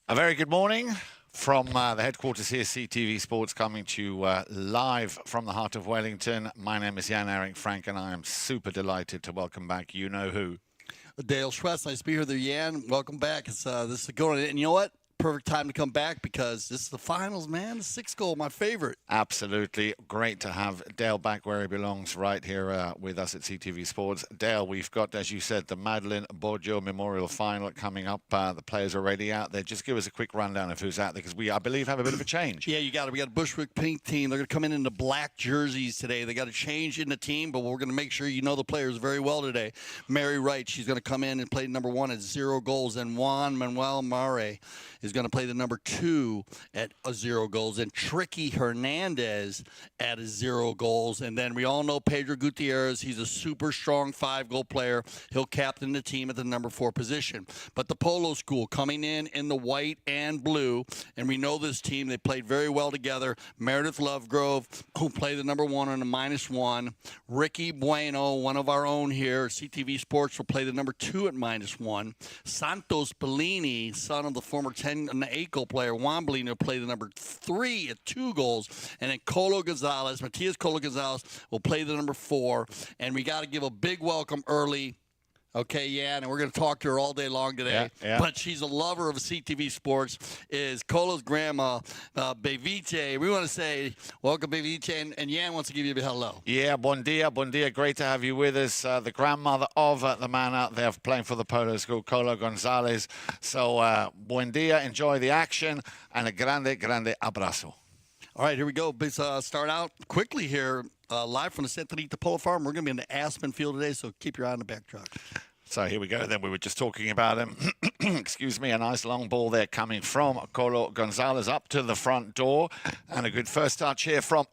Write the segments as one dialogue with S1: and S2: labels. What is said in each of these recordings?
S1: A very good morning from the headquarters here, CTV Sports, coming to you live from the heart of Wellington. My name is Jan-Erik Frank, and I am super delighted to welcome back you-know-who.
S2: Dale Schwetz, nice to be here there, Jan. Welcome back. This is going, and you know what? Perfect time to come back because this is the finals, man. The sixth goal, my favorite.
S1: Absolutely. Great to have Dale back where he belongs, right here with us at CTV Sports. Dale, we've got, as you said, the Madelon Bourdieu Memorial Final coming up. The players are already out there. Just give us a quick rundown of who's out there, because we, I believe, have a bit of a change.
S2: Yeah, you got it. We got a Bushwood pink team. They're going to come in the black jerseys today. They got a change in the team, but we're going to make sure you know the players very well today. Mary Wright, she's going to come in and play number 1 at 0 goals. And Juan Manuel Mare is going to play the number 2 at 0 goals. And Tricky Hernandez at 0 goals. And then we all know Pedro Gutierrez. He's a super strong 5-goal player. He'll captain the team at the number 4 position. But the Polo School coming in the white and blue. And we know this team. They played very well together. Meredith Lovegrove, who played the number 1 on the -1. Ricky Bueno, one of our own here, CTV Sports, will play the number 2 at -1. Santos Bellini, son of the former 10 and 8-goal player Juan Bellini, will play the number 3 at 2 goals. And then Matias Colo Gonzalez, will play the number 4. And we got to give a big welcome early. Okay, yeah, and we're going to talk to her all day long today.
S1: Yeah.
S2: But she's a lover of CTV Sports, is Colo's grandma, Bevice. We want to say welcome, Bevice, and Jan wants to give you a hello.
S1: Yeah, bon dia, bon dia. Great to have you with us. The grandmother of the man out there playing for the Polo School, Colo Gonzalez. So, buen dia, enjoy the action, and a grande, grande abrazo.
S2: All right, here we go. Let's start out quickly here, live from the Santa Rita Polo Farm. We're going to be in the Aspen Field today, so keep your eye on the back truck.
S1: So here we go then. We were just talking about him. Excuse me, a nice long ball there coming from Colo Gonzalez up to the front door. And a good first touch here from...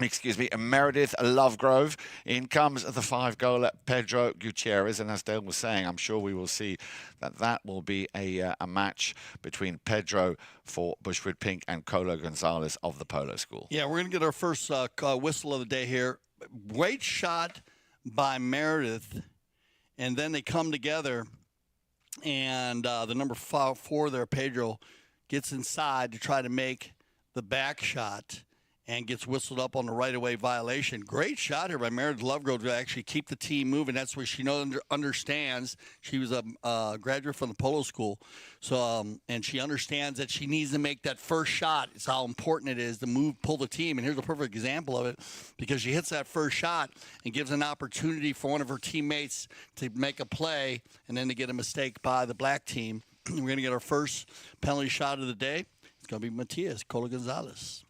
S1: Excuse me, Meredith Lovegrove. In comes the 5-goaler Pedro Gutierrez. And as Dale was saying, I'm sure we will see that will be a match between Pedro for Bushwood Pink and Colo Gonzalez of the Polo School.
S2: Yeah, we're going to get our first whistle of the day here. Great shot by Meredith. And then they come together. And the number 4 there, Pedro, gets inside to try to make the back shot and gets whistled up on the right-of-way violation. Great shot here by Meredith Lovegrove to actually keep the team moving. That's where she understands. She was a graduate from the Polo School, so and she understands that she needs to make that first shot. It's how important it is to pull the team. And here's a perfect example of it, because she hits that first shot and gives an opportunity for one of her teammates to make a play and then to get a mistake by the black team. We're going to get our first penalty shot of the day. It's going to be Matias Colo Gonzalez.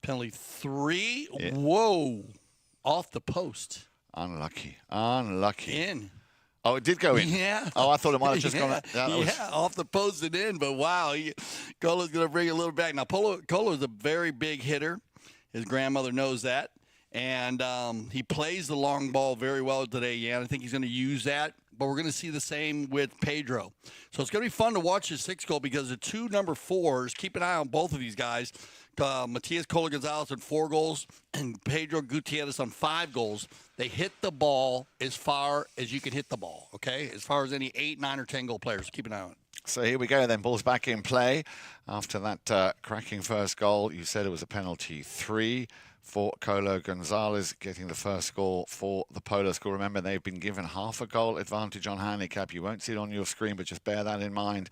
S2: Penalty 3. Yeah. Whoa. Off the post.
S1: Unlucky.
S2: In.
S1: Oh, it did go in?
S2: Yeah.
S1: Oh, I thought it might have just gone.
S2: Off the post and in. But, wow, Colo's going to bring it a little back. Now, Colo is a very big hitter. His grandmother knows that. And he plays the long ball very well today, yeah. I think he's going to use that. But we're going to see the same with Pedro. So it's going to be fun to watch his 6th goal, because the 2 number 4s, keep an eye on both of these guys. Matias Colo Gonzalez on 4 goals and Pedro Gutierrez on 5 goals. They hit the ball as far as you can hit the ball, okay? As far as any 8, 9, or 10-goal players. Keep an eye on it.
S1: So here we go then. Ball's back in play after that cracking first goal. You said it was a penalty 3 for Colo Gonzalez, getting the first goal for the Polo School. Remember, they've been given half a goal advantage on handicap. You won't see it on your screen, but just bear that in mind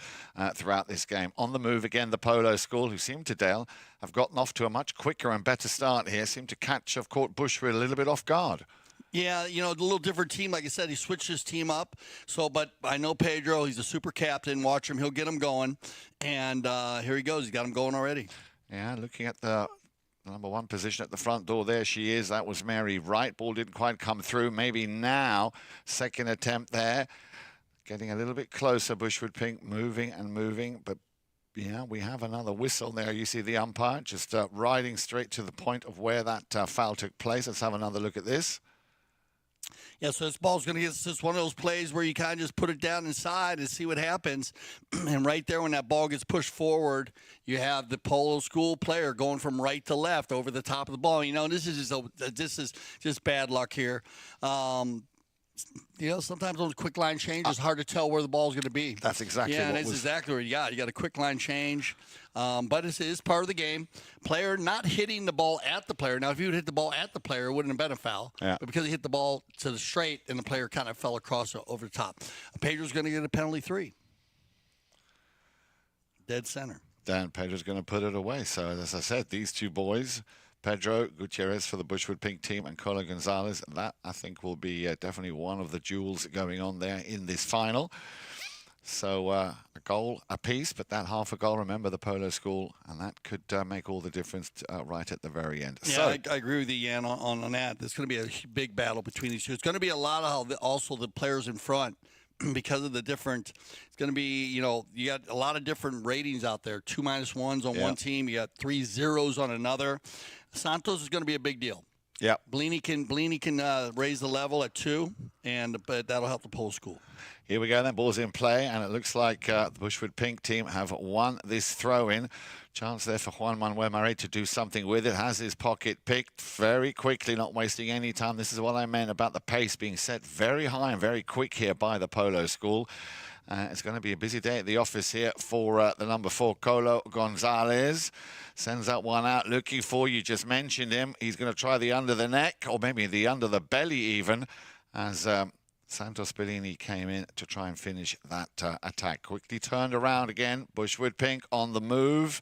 S1: throughout this game. On the move again, the Polo School, who seem to, Dale, have gotten off to a much quicker and better start here. Seem to have caught Bushwood a little bit off guard.
S2: Yeah, you know, a little different team. Like I said, he switched his team up. But I know Pedro, he's a super captain. Watch him. He'll get him going. And here he goes. He's got him going already.
S1: Yeah, looking at the number 1 position at the front door. There she is. That was Mary Wright. Ball didn't quite come through. Maybe now. Second attempt there. Getting a little bit closer. Bushwood Pink moving and moving. But, yeah, we have another whistle there. You see the umpire just riding straight to the point of where that foul took place. Let's have another look at this.
S2: Yeah, so this ball's going to get just one of those plays where you kind of just put it down inside and see what happens. And right there, when that ball gets pushed forward, you have the Polo School player going from right to left over the top of the ball. You know, this is just bad luck here. sometimes those quick line changes, hard to tell where the ball's going to be.
S1: That's exactly
S2: and
S1: what
S2: that's
S1: was...
S2: exactly what you got. You got a quick line change, but it is part of the game. Player not hitting the ball at the player. Now, if you would hit the ball at the player, it wouldn't have been a foul.
S1: Yeah.
S2: But because he hit the ball to the straight and the player kind of fell across over the top. Pedro's going to get a penalty 3. Dead center.
S1: Dan Pedro's going to put it away. So, as I said, these two boys, Pedro Gutierrez for the Bushwood Pink team and Polo Gonzalez, that I think will be definitely one of the duels going on there in this final. So a goal apiece, but that half a goal, remember the Polo school, and that could make all the difference right at the very end.
S2: Yeah,
S1: so,
S2: I agree with you, Yan, on that. There's going to be a big battle between these two. It's going to be a lot of also the players in front. Because of the different, it's going to be, you got a lot of different ratings out there. 2 -1s on one team. You got 3 zeros on another. Santos is going to be a big deal.
S1: Yeah.
S2: Bellini can raise the level at 2, but that'll help the Polo school.
S1: Here we go then, ball's in play, and it looks like the Bushwood Pink team have won this throw-in. Chance there for Juan Manuel Murray to do something with it. Has his pocket picked very quickly, not wasting any time. This is what I meant about the pace being set very high and very quick here by the Polo school. It's going to be a busy day at the office here for the number 4, Polo Gonzalez. Sends that one out, looking for, you just mentioned him. He's going to try the under the neck, or maybe the under the belly even, as Santos Bellini came in to try and finish that attack. Quickly turned around again. Bushwood Pink on the move.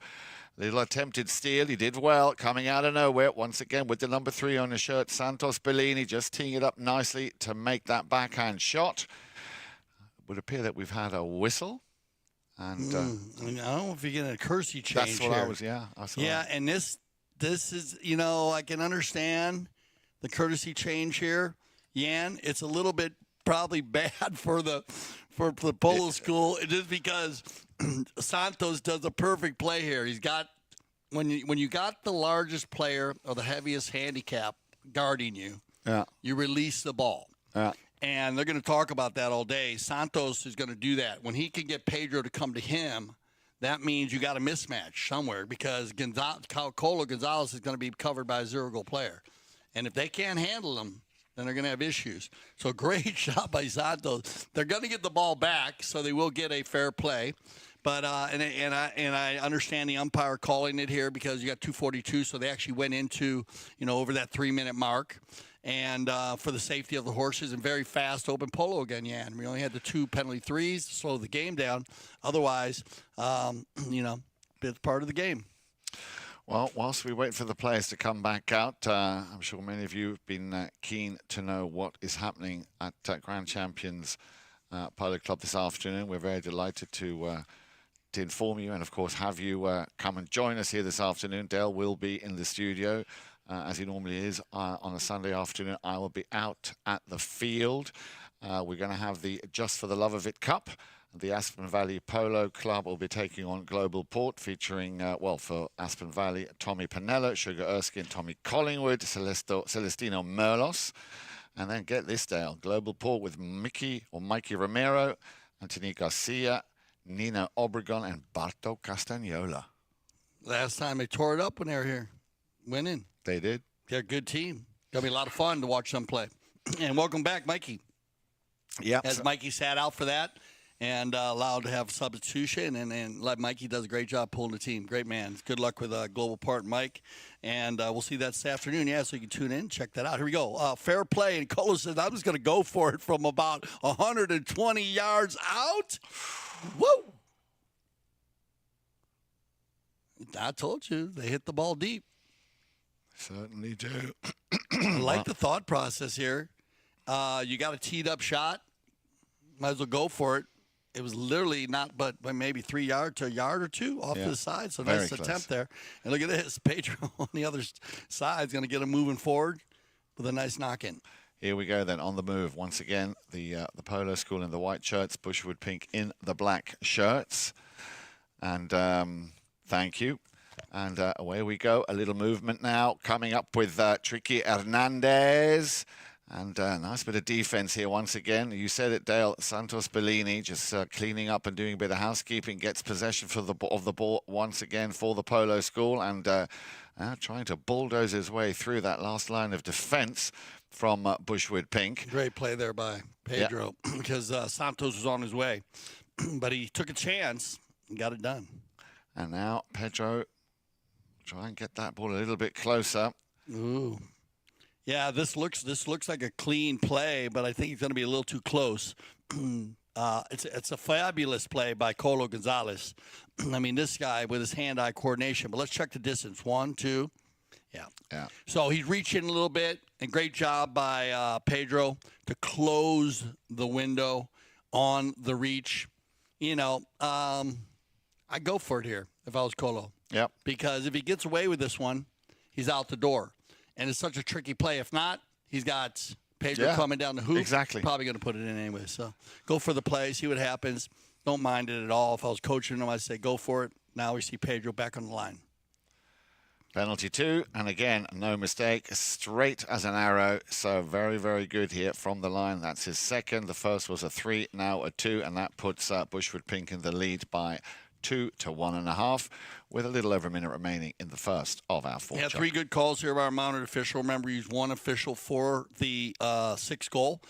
S1: Little attempted steal. He did well, coming out of nowhere. Once again with the number 3 on his shirt. Santos Bellini just teeing it up nicely to make that backhand shot. It would appear that we've had a whistle. And
S2: I don't know if you're getting a courtesy change.
S1: that's what
S2: here.
S1: I saw.
S2: Yeah, and this is, I can understand the courtesy change here. Yan, it's a little bit probably bad for the Polo school, just because Santos does a perfect play here. He's got when you got the largest player or the heaviest handicap guarding you, you release the ball.
S1: Yeah.
S2: And they're going to talk about that all day. Santos is going to do that. When he can get Pedro to come to him, that means you got a mismatch somewhere, because Polo Gonzalez is going to be covered by a 0-goal player. And if they can't handle him, then they're going to have issues. So great shot by Santos. They're going to get the ball back, so they will get a fair play. But and I understand the umpire calling it here because you got 2:42, so they actually went into over that 3-minute mark, and for the safety of the horses, and very fast open polo again. Yeah, we only had the 2 penalty 3s to slow the game down. Otherwise, it's part of the game.
S1: Well, whilst we wait for the players to come back out, I'm sure many of you have been keen to know what is happening at Grand Champions Polo Club this afternoon. We're very delighted to inform you and, of course, have you come and join us here this afternoon. Dale will be in the studio, as he normally is on a Sunday afternoon. I will be out at the field. We're going to have the Just for the Love of It Cup. The Aspen Valley Polo Club will be taking on Global Port, featuring, for Aspen Valley, Tommy Pinello, Sugar Erskine, Tommy Collingwood, Celestino Merlos. And then get this, Dale, Global Port with Mikey Romero, Anthony Garcia, Nino Obregon, and Barto Castagnola.
S2: Last time they tore it up when they were here, winning.
S1: They did.
S2: They're a good team. Going to be a lot of fun to watch them play. And welcome back, Mikey.
S1: Yeah.
S2: As Mikey sat out for that and allowed to have substitution, and Mikey does a great job pulling the team. Great man. Good luck with Global Part, Mike. And we'll see that this afternoon. Yeah, so you can tune in, check that out. Here we go. Fair play. And Colo says, I'm just going to go for it from about 120 yards out. Woo! I told you, they hit the ball deep.
S1: Certainly do.
S2: I like the thought process here. You got a teed up shot. Might as well go for it. It was literally not but maybe 3 yards to a yard or 2 off to the side. So nice attempt there. And look at this. Pedro on the other side is going to get him moving forward with a nice knock-in.
S1: Here we go then, on the move. Once again, the Polo School in the white shirts, Bushwood Pink in the black shirts. And thank you. And away we go. A little movement now. Coming up with Tricky Hernandez. And a nice bit of defense here once again. You said it, Dale. Santos Bellini just cleaning up and doing a bit of housekeeping. Gets possession of the ball once again for the Polo School. And trying to bulldoze his way through that last line of defense. from Bushwood Pink.
S2: Great play there by Pedro because Santos was on his way. But he took a chance and got it done.
S1: And now Pedro try and get that ball a little bit closer.
S2: Ooh. Yeah, this looks like a clean play, but I think he's going to be a little too close. It's a fabulous play by Polo Gonzalez. I mean, this guy with his hand-eye coordination. But let's check the distance. 1, 2. Yeah. So he's reaching a little bit, and great job by Pedro to close the window on the reach. You know, I'd go for it here if I was Colo.
S1: Yep.
S2: Because if he gets away with this one, he's out the door. And it's such a tricky play. If not, he's got Pedro coming down the hoop.
S1: Exactly.
S2: Probably going to put it in anyway. So go for the play, see what happens. Don't mind it at all. If I was coaching him, I'd say go for it. Now we see Pedro back on the line.
S1: Penalty 2, and again, no mistake, straight as an arrow. So very, very good here from the line. That's his second. The first was a 3, now a 2, and that puts Bushwood Pink in the lead by 2 to 1.5, with a little over a minute remaining in the first of our 4.
S2: Yeah, 3 good calls here by our mounted official. Remember, he's 1 official for the 6th goal.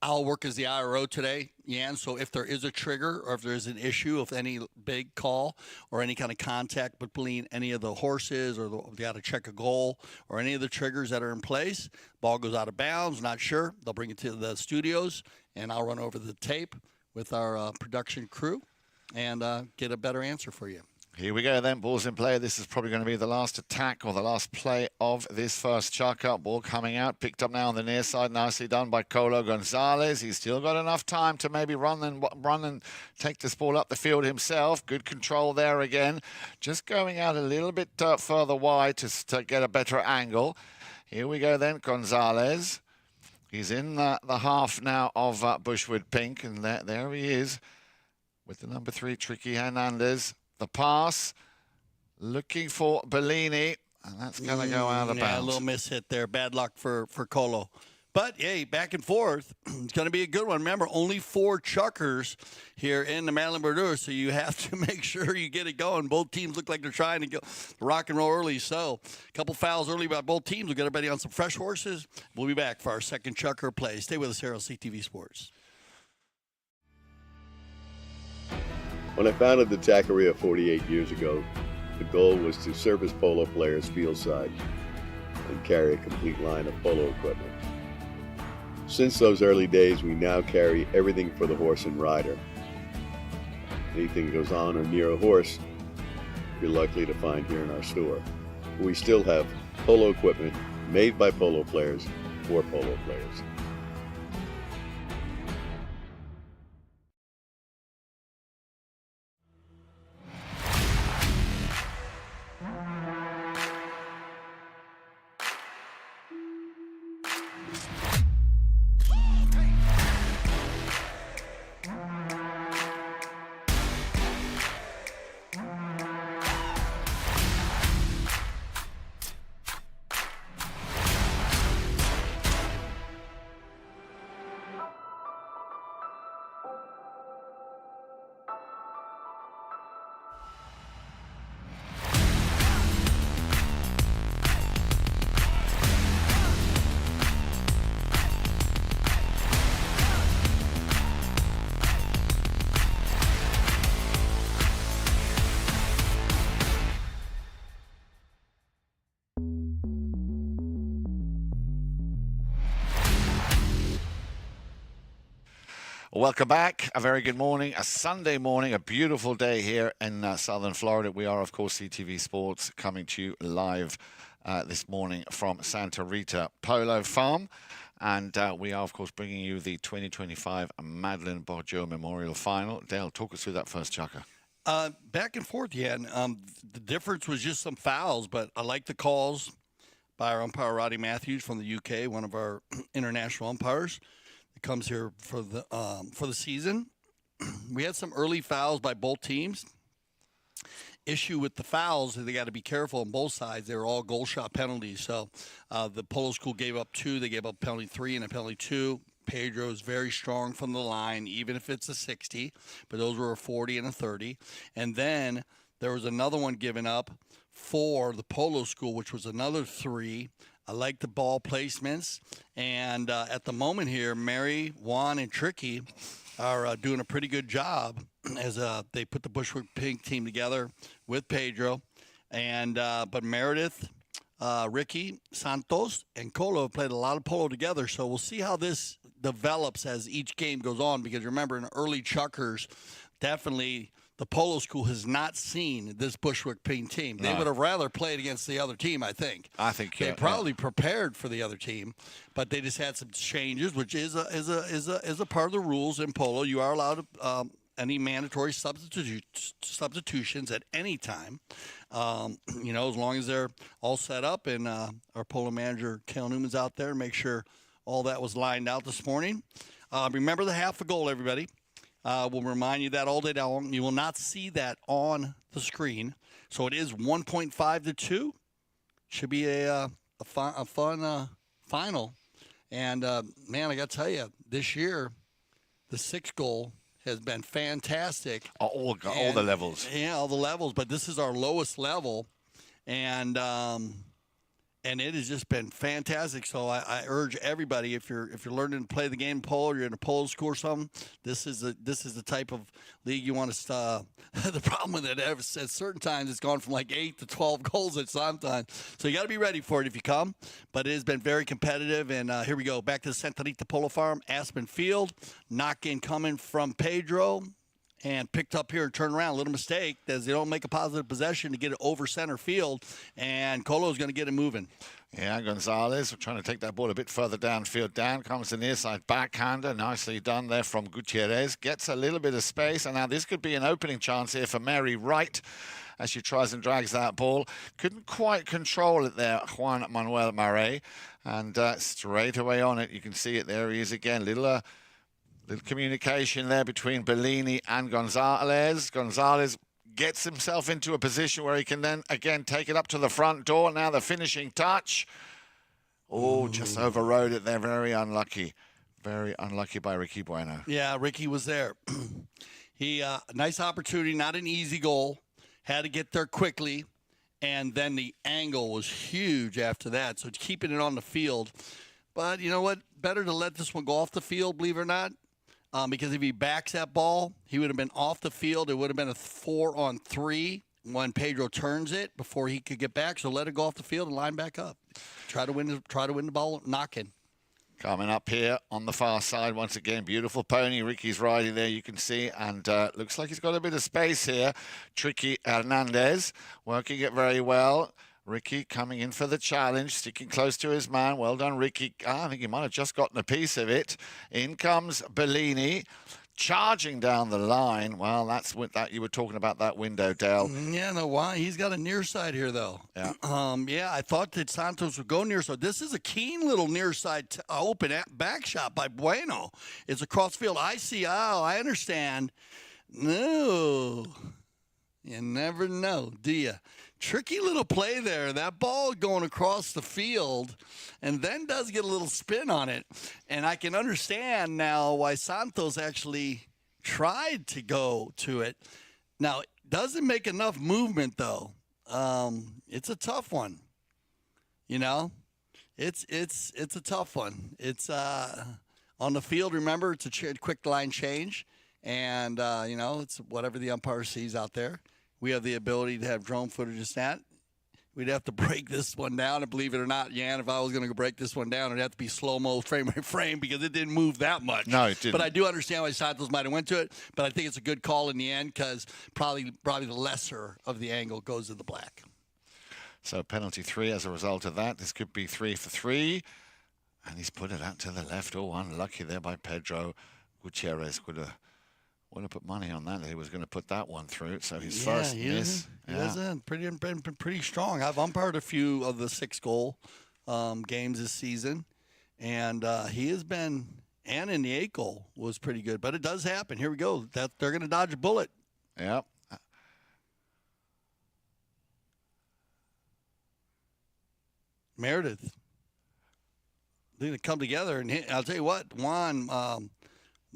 S2: I'll work as the IRO today, Jan. So if there is a trigger or if there is an issue of any big call or any kind of contact between any of the horses or they got to check a goal or any of the triggers that are in place, ball goes out of bounds, not sure, they'll bring it to the studios, and I'll run over the tape with our production crew and get a better answer for you.
S1: Here we go then, ball's in play. This is probably going to be the last attack or the last play of this first chuck-up. Ball coming out, picked up now on the near side. Nicely done by Polo Gonzalez. He's still got enough time to maybe run and take this ball up the field himself. Good control there again. Just going out a little bit further wide to get a better angle. Here we go then, Gonzalez. He's in the half now of Bushwood Pink, and there he is with the number 3, Tricky Hernandez. The pass, looking for Bellini, and that's going to go out of bounds.
S2: Yeah, a little miss hit there. Bad luck for Colo. But, hey, back and forth. It's going to be a good one. Remember, only 4 chuckers here in the Madelon Bourdieu, so you have to make sure you get it going. Both teams look like they're trying to go rock and roll early. So a couple fouls early by both teams. We'll get everybody on some fresh horses. We'll be back for our second chucker play. Stay with us here on CTV Sports.
S3: When I founded the Taqueria 48 years ago, the goal was to service polo players fieldside and carry a complete line of polo equipment. Since those early days, we now carry everything for the horse and rider. Anything that goes on or near a horse, you're likely to find here in our store. We still have polo equipment made by polo players for polo players.
S1: Welcome back. A very good morning, a Sunday morning, a beautiful day here in southern Florida. We are, of course, CTV Sports, coming to you live this morning from Santa Rita Polo Farm. And we are, of course, bringing you the 2025 Madelon Bourdieu Memorial Final. Dale, talk us through that first chucker.
S2: Back and forth, Jan. The difference was just some fouls, but I like the calls by our umpire, Roddy Matthews from the UK, one of our international umpires. Comes here for the season. We had some early fouls by both teams. Issue with the fouls, they got to be careful on both sides. They were all goal shot penalties. So the Polo School gave up 2. They gave up penalty 3 and a penalty 2. Pedro is very strong from the line, even if it's a 60. But those were a 40 and a 30. And then there was another one given up for the Polo School, which was another 3. I like the ball placements. And at the moment here, Mary, Juan, and Tricky are doing a pretty good job as they put the Bushwood Pink team together with Pedro. And but Meredith, Ricky, Santos, and Polo have played a lot of polo together. So we'll see how this develops as each game goes on. Because remember, in early Chuckers, definitely the polo school has not seen this Bushwick Pink team. They would have rather played against the other team, I think.
S1: They
S2: probably prepared for the other team, but they just had some changes, which is a part of the rules in polo. You are allowed any mandatory substitutions at any time. As long as they're all set up, and our polo manager, Cal Newman's out there to make sure all that was lined out this morning. Remember the half a goal, everybody. We'll remind you that all day long. You will not see that on the screen. So it is 1.5 to 2. Should be a fun final. And, man, I got to tell you, this year, the 6th goal has been fantastic.
S1: All the levels.
S2: Yeah, all the levels. But this is our lowest level. And it has just been fantastic. So I urge everybody, if you're learning to play the game polo, you're in a polo school or something, this is the type of league you want to. The problem with it at certain times, it's gone from like 8 to 12 goals at some time. So you got to be ready for it if you come. But it has been very competitive. And here we go, back to the Santa Rita Polo Farm, Aspen Field, knock-in coming from Pedro. And picked up here and turned around. A little mistake as they don't make a positive possession to get it over center field. And Colo's going to get it moving.
S1: Yeah, Gonzalez trying to take that ball a bit further downfield. Down comes the near side backhander. Nicely done there from Gutierrez. Gets a little bit of space. And now this could be an opening chance here for Mary Wright as she tries and drags that ball. Couldn't quite control it there, Juan Manuel Marais. And straight away on it. You can see it. There he is again. Little communication there between Bellini and Gonzalez. Gonzalez gets himself into a position where he can then, again, take it up to the front door. Now the finishing touch. Oh, just overrode it there. Very unlucky. Very unlucky by Ricky Bueno.
S2: Yeah, Ricky was there. Nice opportunity, not an easy goal. Had to get there quickly. And then the angle was huge after that. So keeping it on the field. But you know what? Better to let this one go off the field, believe it or not. Because if he backs that ball, he would have been off the field. It would have been a 4-on-3 when Pedro turns it before he could get back. So let it go off the field and line back up. Try to win the ball knocking.
S1: Coming up here on the far side once again. Beautiful pony. Ricky's riding there, you can see. And looks like he's got a bit of space here. Tricky Hernandez working it very well. Ricky coming in for the challenge, sticking close to his man. Well done, Ricky. I think he might have just gotten a piece of it. In comes Bellini, charging down the line. Well, that's what you were talking about, that window, Dale.
S2: Yeah, no, why? He's got a near side here, though.
S1: Yeah.
S2: I thought that Santos would go near side. This is a keen little near side open back shot by Bueno. It's across field. I understand. No. You never know, do you? Tricky little play there. That ball going across the field and then does get a little spin on it. And I can understand now why Santos actually tried to go to it. Now, it doesn't make enough movement, though. It's a tough one. You know? It's a tough one. It's on the field, remember, it's a quick line change. And, it's whatever the umpire sees out there. We have the ability to have drone footage of that. We'd have to break this one down. And believe it or not, Jan, if I was going to break this one down, it'd have to be slow-mo frame by frame because it didn't move that much.
S1: No, it didn't.
S2: But I do understand why Santos might have went to it. But I think it's a good call in the end because probably the lesser of the angle goes to the black.
S1: So penalty 3 as a result of that. This could be 3 for 3. And he's put it out to the left. Oh, unlucky there by Pedro. Gutierrez would have put money on that. He was going to put that one through. So his first miss.
S2: He was been pretty strong. I've umpired a few of the 6-goal games this season. And he has been, and in the 8-goal was pretty good. But it does happen. Here we go. They're going to dodge a bullet.
S1: Yep.
S2: Meredith. They're going to come together. And I'll tell you what, Juan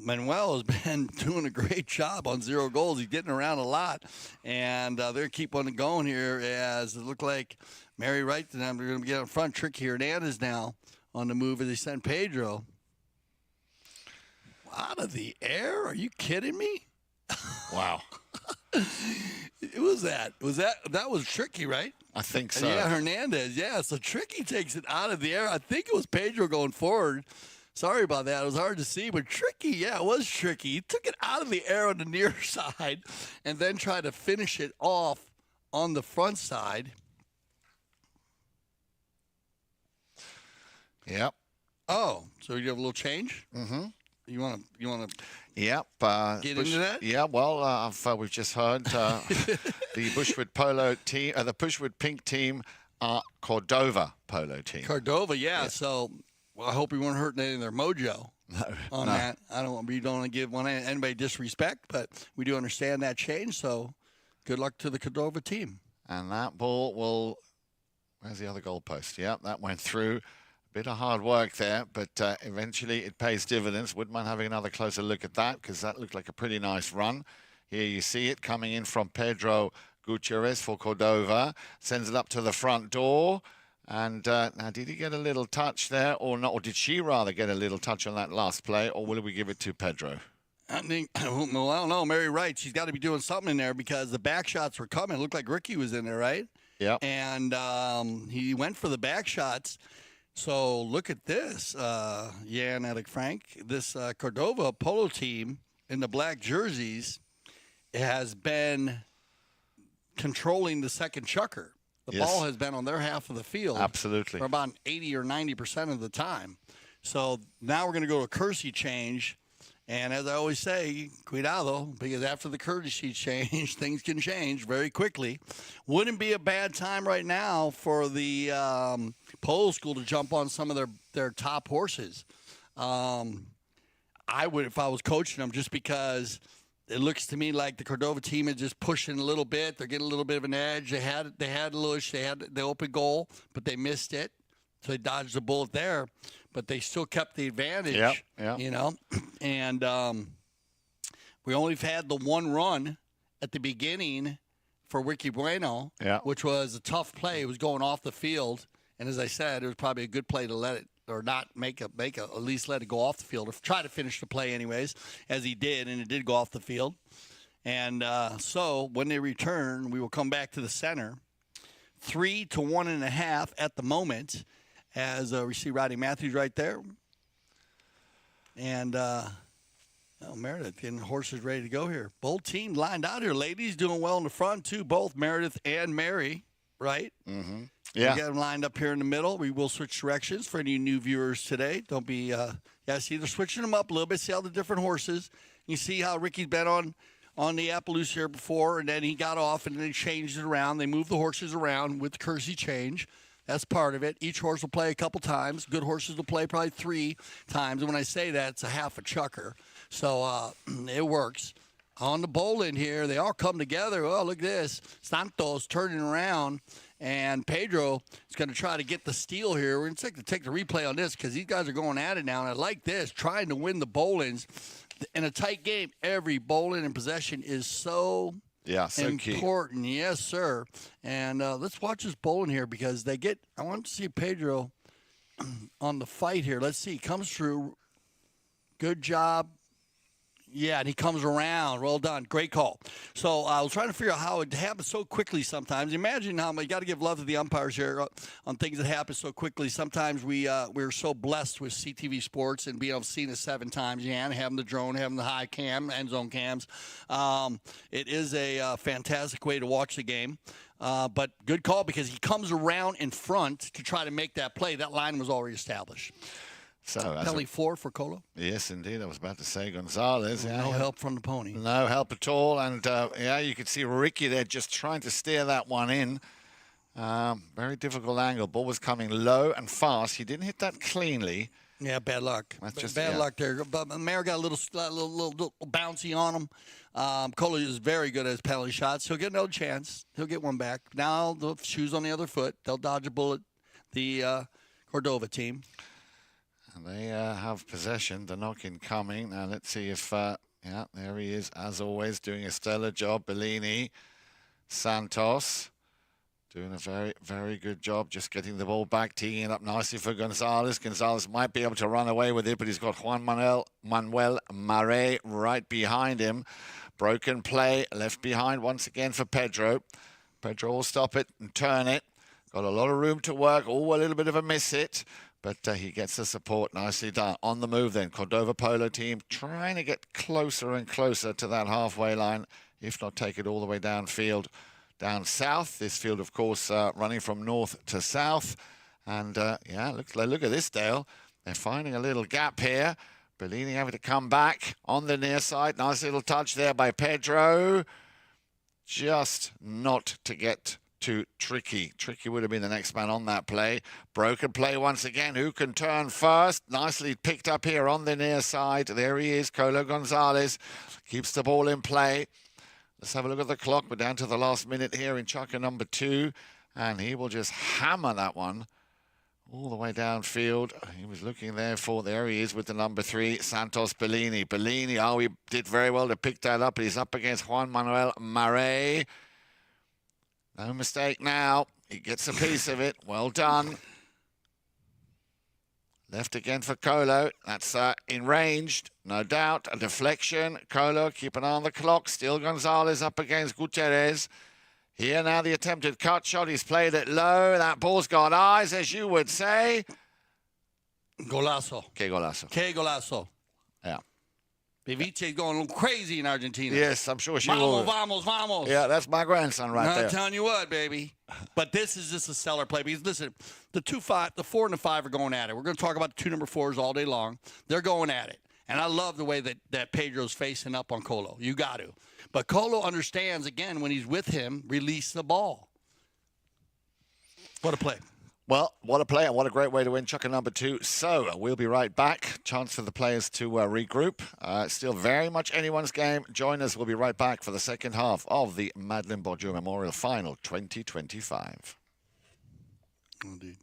S2: Manuel has been doing a great job on 0 goals. He's getting around a lot. And they're keep on going here as it looked like Mary Wright, and I'm going to get up front. Tricky Hernandez now on the move as they send Pedro. Out of the air? Are you kidding me?
S1: Wow.
S2: It was that. That was Tricky, right?
S1: I think so.
S2: And yeah, Hernandez. Yeah, so Tricky takes it out of the air. I think it was Pedro going forward. Sorry about that. It was hard to see, but Tricky, yeah, it was Tricky. He took it out of the air on the near side and then tried to finish it off on the front side.
S1: Yep.
S2: Oh, so you have a little change?
S1: Mm-hmm.
S2: You want to
S1: Yep.
S2: get into that?
S1: Yeah, well, we've just heard the Bushwood Polo team, the Bushwood Pink team, Cordova Polo team.
S2: Cordova, yeah. So I hope we weren't hurting any of their mojo on
S1: no.
S2: that. We don't want to give anybody disrespect, but we do understand that change. So good luck to the Cordova team.
S1: And that ball will, where's the other goalpost? Yep, that went through. Bit of hard work there, but eventually it pays dividends. Wouldn't mind having another closer look at that because that looked like a pretty nice run. Here you see it coming in from Pedro Gutierrez for Cordova. Sends it up to the front door. And now, did he get a little touch there or not? Or did she rather get a little touch on that last play? Or will we give it to Pedro?
S2: I think, well, I don't know. Mary Wright, she's got to be doing something in there because the back shots were coming. It looked like Ricky was in there, right?
S1: Yeah.
S2: And he went for the back shots. So look at this, Jan Alec Frank. This Cordova Polo team in the black jerseys has been controlling the second chucker. The ball has been on their half of the field.
S1: Absolutely.
S2: For about 80 or 90% of the time. So now we're going to go to a courtesy change. And as I always say, cuidado, because after the courtesy change, things can change very quickly. Wouldn't be a bad time right now for the Polo School to jump on some of their top horses. I would if I was coaching them, just because it looks to me like the Cordova team is just pushing a little bit. They're getting a little bit of an edge. They had Lush, they had the open goal, but they missed it. So they dodged the bullet there, but they still kept the advantage, you know. And we only had the one run at the beginning for Ricky Bueno, which was a tough play. It was going off the field. And as I said, it was probably a good play to let it or not at least let it go off the field or try to finish the play anyways, as he did, and it did go off the field. And so when they return, we will come back to the center. 3 to 1.5 at the moment. As we see Rodney Matthews right there. And Meredith getting horses ready to go here. Both teams lined out here. Ladies doing well in the front, too. Both Meredith and Mary, right?
S1: Mm-hmm. Yeah.
S2: We got them lined up here in the middle. We will switch directions for any new viewers today. Don't be, see, they're switching them up a little bit. See all the different horses. You see how Ricky's been on the Appaloosa here before, and then he got off, and then they changed it around. They moved the horses around with the courtesy change. That's part of it. Each horse will play a couple times. Good horses will play probably 3 times. And when I say that, it's a half a chucker. So it works. On the bowling here, they all come together. Oh, look at this. Santos turning around. And Pedro is going to try to get the steal here. We're going to take the replay on this because these guys are going at it now. And I like this, trying to win the bowlings. In a tight game, every bowling and possession is so important. Key. Yes, sir. And let's watch this bowling here because I want to see Pedro on the fight here. Let's see. Comes through. Good job. Yeah, and he comes around. Well done. Great call. So I was trying to figure out how it happens so quickly sometimes. Imagine how you got to give love to the umpires here on things that happen so quickly. Sometimes we're so blessed with CTV Sports and being able to see this 7 times. Yeah, having the drone, having the high cam, end zone cams. It is a fantastic way to watch the game. But good call because he comes around in front to try to make that play. That line was already established.
S1: So
S2: penalty 4 for Colo.
S1: Yes, indeed. I was about to say Gonzalez.
S2: No help from the pony.
S1: No help at all. And, you could see Ricky there just trying to steer that one in. Very difficult angle. Ball was coming low and fast. He didn't hit that cleanly.
S2: Yeah, bad luck.
S1: That's just
S2: bad luck there. But Mayer got a little bouncy on him. Colo is very good at his penalty shots. He'll get another chance. He'll get one back. Now the shoes on the other foot. They'll dodge a bullet. The Cordova team.
S1: And they have possession. The knock-in coming. Now let's see if, there he is, as always, doing a stellar job. Bellini, Santos. Doing a very, very good job just getting the ball back, teeing it up nicely for Gonzalez. Gonzalez might be able to run away with it, but he's got Juan Manuel Marais right behind him. Broken play, left behind once again for Pedro. Pedro will stop it and turn it. Got a lot of room to work. Oh, a little bit of a miss hit, but he gets the support. Nicely done. On the move then, Cordova Polo team trying to get closer and closer to that halfway line, if not take it all the way downfield. Down south, this field, of course, running from north to south. And, yeah, look at this, Dale. They're finding a little gap here. Bellini having to come back on the near side. Nice little touch there by Pedro. Just not to get to Tricky. Tricky would have been the next man on that play. Broken play once again. Who can turn first? Nicely picked up here on the near side. There he is, Colo Gonzalez. Keeps the ball in play. Let's have a look at the clock. We're down to the last minute here in Chaka number 2. And he will just hammer that one all the way downfield. He was looking there he is with the number 3, Santos Bellini. Bellini, he did very well to pick that up. He's up against Juan Manuel Marais. No mistake now. He gets a piece of it. Well done. Left again for Colo. That's in ranged, no doubt. A deflection. Colo, keep an eye on the clock. Still Gonzalez up against Gutierrez. Here now the attempted cut shot. He's played it low. That ball's got eyes, as you would say.
S2: Golazo.
S1: Que golazo.
S2: Que golazo.
S1: Yeah.
S2: Vivice going crazy in Argentina.
S1: Yes, I'm sure she
S2: Vamos,
S1: will.
S2: vamos, vamos.
S1: Yeah, that's my grandson right there.
S2: I'm telling you what, baby. But this is just a stellar play. Because listen, the 4 and the 5 are going at it. We're going to talk about the 2 number 4s all day long. They're going at it. And I love the way that Pedro's facing up on Colo. You got to. But Colo understands, again, when he's with him, release the ball. What a play.
S1: Well, what a play and what a great way to win Chukka number 2. So we'll be right back. Chance for the players to regroup. Still very much anyone's game. Join us. We'll be right back for the second half of the Madelon Bourdieu Memorial Final 2025.
S2: Indeed.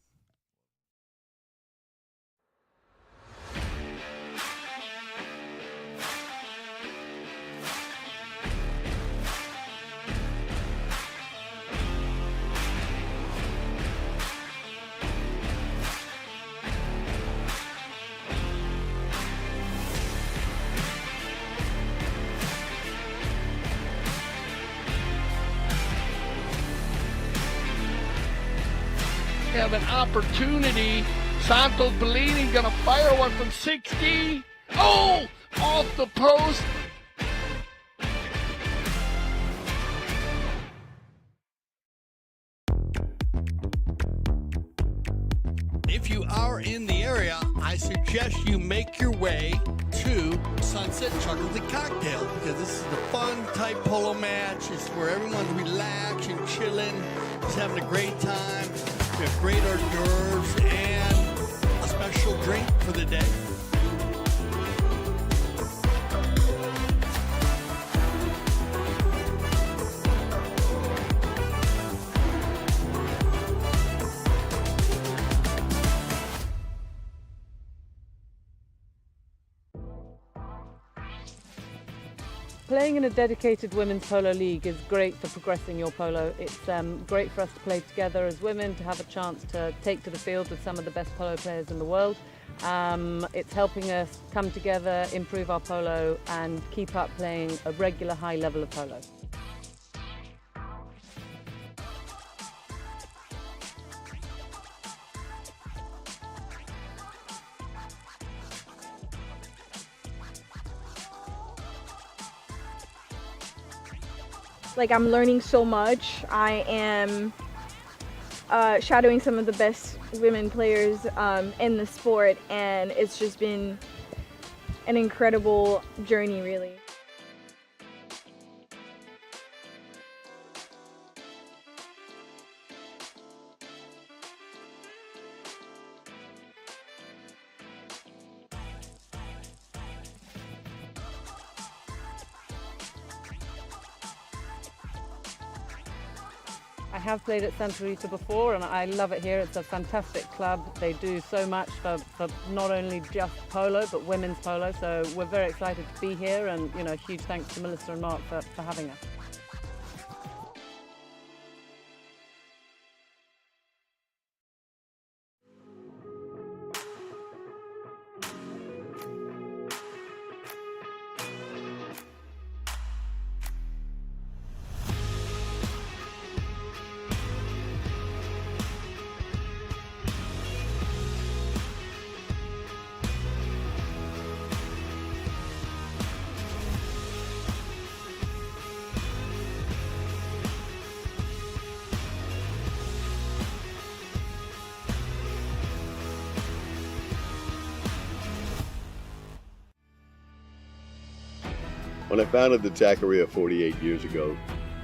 S4: Have an opportunity. Santos Bellini gonna fire one from 60. Oh, off the post.
S2: If you are in the area, I suggest you make your way to Sunset Chuckles and Cocktail, because this is the fun type polo match. It's where everyone's relaxed and chilling, just having a great time. We have great hors d'oeuvres and a special drink for the day.
S5: Playing in a dedicated women's polo league is great for progressing your polo. It's great for us to play together as women, to have a chance to take to the field with some of the best polo players in the world. It's helping us come together, improve our polo and keep up playing a regular high level of polo.
S6: Like, I'm learning so much. I am shadowing some of the best women players in the sport, and it's just been an incredible journey, really.
S5: I have played at Santa Rita before and I love it here. It's a fantastic club. They do so much for not only just polo but women's polo, so we're very excited to be here, and huge thanks to Melissa and Mark for having us.
S3: When I founded the Taqueria 48 years ago,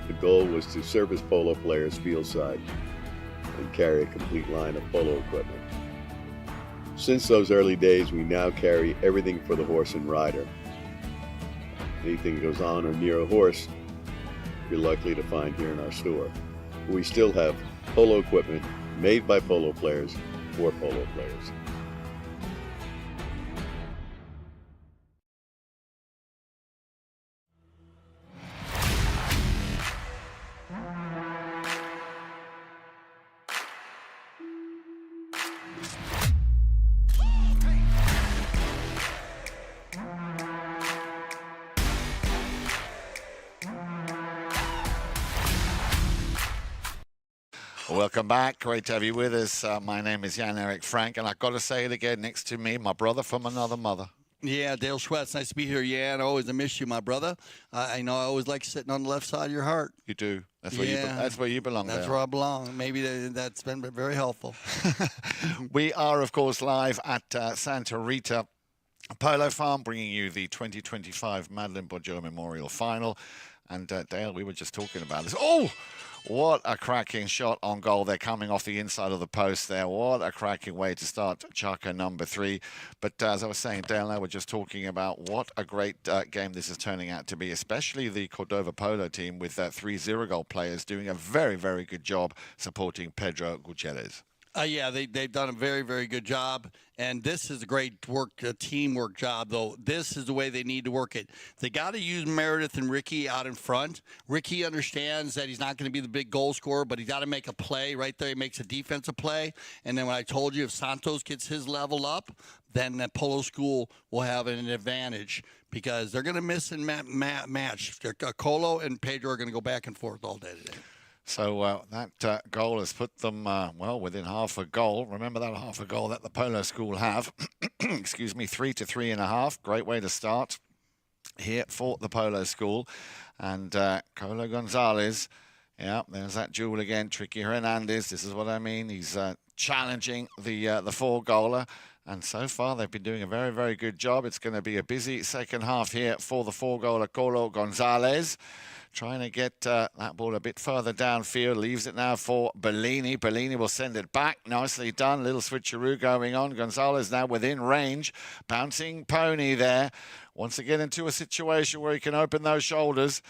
S3: the goal was to service polo players fieldside and carry a complete line of polo equipment. Since those early days, we now carry everything for the horse and rider. Anything that goes on or near a horse, you're likely to find here in our store. We still have polo equipment made by polo players for polo players.
S1: Welcome back. Great to have you with us. My name is Jan-Erik Frank, and I've got to say it again, next to me, my brother from another mother.
S2: Yeah, Dale Schwetz. Nice to be here, Jan. Always I miss you, my brother. I know I always like sitting on the left side of your heart.
S1: You do. That's where that's where you belong.
S2: That's where I belong. Maybe that's been very helpful.
S1: We are, of course, live at Santa Rita Polo Farm, bringing you the 2025 Madelon Bourdieu Memorial Final. And Dale, we were just talking about this. Oh! What a cracking shot on goal. They're coming off the inside of the post there. What a cracking way to start Chaka number 3. But as I was saying, Dale and I were just talking about what a great game this is turning out to be, especially the Cordova Polo team with 3 0-goal players doing a very, very good job supporting Pedro Gutierrez.
S2: Yeah, they've done a very, very good job. And this is a great teamwork job, though. This is the way they need to work it. They got to use Meredith and Ricky out in front. Ricky understands that he's not going to be the big goal scorer, but he's got to make a play right there. He makes a defensive play. And then when I told you, if Santos gets his level up, then the Polo School will have an advantage because they're going to miss in match. Colo and Pedro are going to go back and forth all day today.
S1: So that goal has put them, well, within half a goal. Remember that half a goal that the Polo School have. Excuse me, 3 to 3.5. Great way to start here for the Polo School. And Colo Gonzalez, yeah, there's that duel again. Tricky Hernandez, this is what I mean. He's challenging the 4-goaler. And so far, they've been doing a very, very good job. It's going to be a busy second half here for the 4-goaler, Colo Gonzalez. Trying to get that ball a bit further downfield. Leaves it now for Bellini. Bellini will send it back. Nicely done. Little switcheroo going on. Gonzalez now within range. Bouncing pony there. Wants to get into a situation where he can open those shoulders.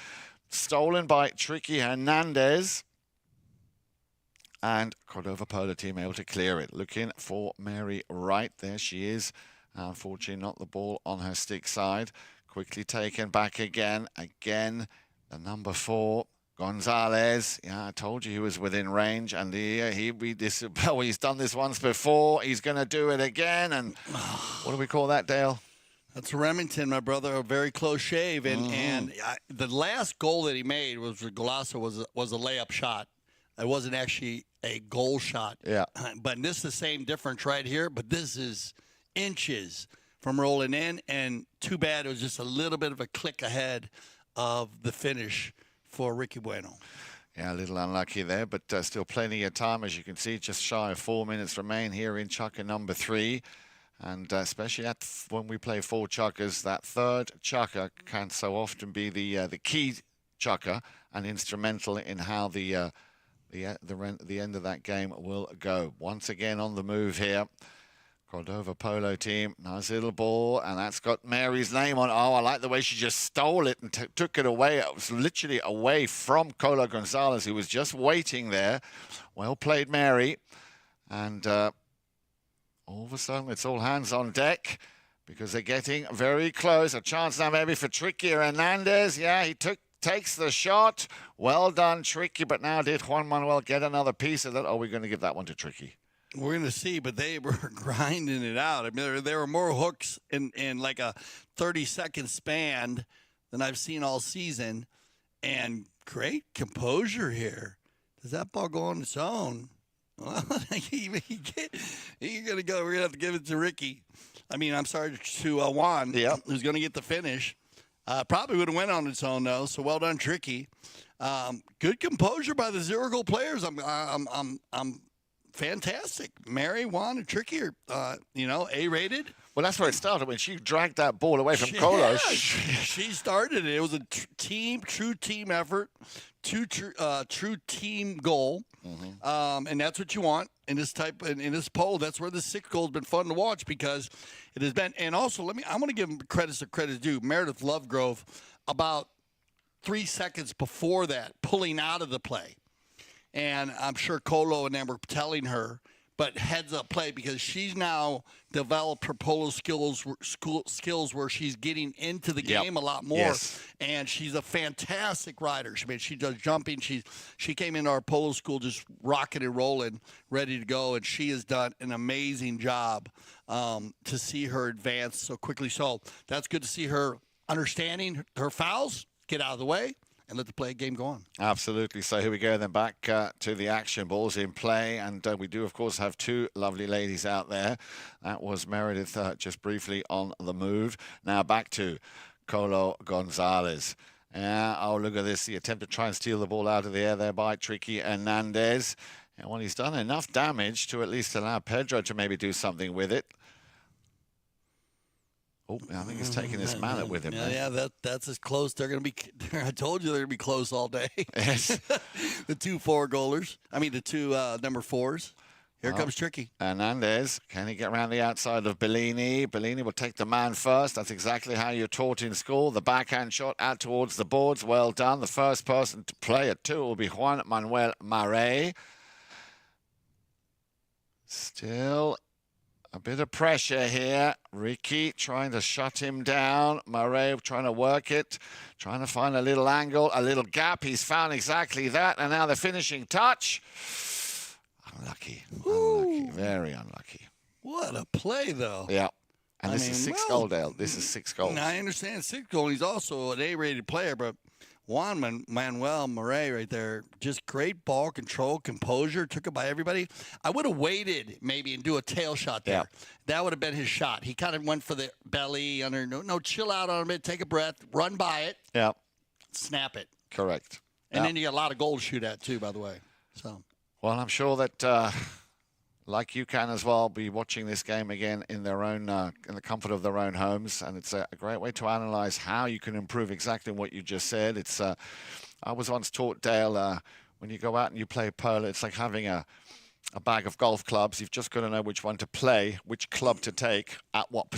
S1: Stolen by Tricky Hernandez. And Cordova Polo team able to clear it. Looking for Mary Wright. There she is. Unfortunately, not the ball on her stick side. Quickly taken back again. Again. The number 4, Gonzalez. Yeah, I told you he was within range, and he's done this once before. He's going to do it again, and what do we call that, Dale?
S2: That's Remington, my brother. A very close shave, and the last goal that he made was Golasso was a layup shot. It wasn't actually a goal shot. Yeah, but this is the same difference right here. But this is inches from rolling in, and too bad it was just a little bit of a click ahead of the finish for Ricky Bueno.
S1: Yeah, a little unlucky there, but still plenty of time. As you can see, just shy of 4 minutes remain here in Chukka number 3. And especially when we play 4 chukkers, that third chukka can so often be the key chukka and instrumental in how the end of that game will go. Once again on the move here. Cordova Polo team, nice little ball, and that's got Mary's name on. Oh, I like the way she just stole it and took it away. It was literally away from Colo Gonzalez, who was just waiting there. Well played, Mary. And all of a sudden, it's all hands on deck because they're getting very close. A chance now maybe for Tricky Hernandez. Yeah, he takes the shot. Well done, Tricky, but now did Juan Manuel get another piece of that? Or are we going to give that one to Tricky?
S2: We're going to see, but they were grinding it out. I mean, there were more hooks in like a 30-second span than I've seen all season. And great composure here. Does that ball go on its own? Well, you're going to go. We're going to have to give it to Ricky. I mean, I'm sorry, to Juan, who's going to get the finish. Probably would have went on its own, though, so well done, Tricky. Good composure by the 0-goal players. I'm fantastic. Mary, Juan, and Tricky are, A-rated.
S1: Well, that's where it started when she dragged that ball away from Polo.
S2: She started it. It was a true team effort, true team goal, and that's what you want in this in this poll. That's where the 6th goal has been fun to watch because it has been. And also, I'm going to give credit due. Meredith Lovegrove, about 3 seconds before that, pulling out of the play, and I'm sure Colo and them were telling her. But heads up play because she's now developed her polo skills where she's getting into the game a lot more, and she's a fantastic rider. She does jumping. She came into our polo school just rocking and rolling, ready to go, and she has done an amazing job to see her advance so quickly. So that's good to see her understanding her fouls, get out of the way, and let the play game go on.
S1: Absolutely. So here we go then back to the action. Balls in play. And we do, of course, have 2 lovely ladies out there. That was Meredith just briefly on the move. Now back to Colo Gonzalez. Oh, look at this. The attempt to try and steal the ball out of the air there by Tricky Hernandez. And well, he's done enough damage to at least allow Pedro to maybe do something with it. Oh, I think he's taking his mallet with him.
S2: That's as close. They're going to be. I told you they're going to be close all day.
S1: Yes.
S2: The 2 4-goalers. I mean, the 2 number 4s. Here comes Tricky.
S1: Hernandez. Can he get around the outside of Bellini? Bellini will take the man first. That's exactly how you're taught in school. The backhand shot out towards the boards. Well done. The first person to play at 2 will be Juan Manuel Marais. Still a bit of pressure here. Ricky trying to shut him down. Marais trying to work it. Trying to find a little angle, a little gap. He's found exactly that. And now the finishing touch. Unlucky. Unlucky. Very unlucky.
S2: What a play, though.
S1: Yeah. And this is 6 goal, Dale. This is 6 goals.
S2: I understand 6 goal. He's also an A-rated player, but Juan Manuel Marais right there, just great ball control, composure, took it by everybody. I would have waited maybe and do a tail shot there.
S1: Yeah.
S2: That would have been his shot. He kind of went for the belly under. No, chill out on a bit, take a breath, run by it, snap it.
S1: Correct.
S2: And then you got a lot of goals to shoot at too, by the way. So.
S1: Well, I'm sure that, like you can as well, be watching this game again in their own, in the comfort of their own homes, and it's a great way to analyze how you can improve exactly what you just said. It's, I was once taught, Dale, when you go out and you play polo, it's like having a bag of golf clubs. You've just got to know which one to play, which club to take at what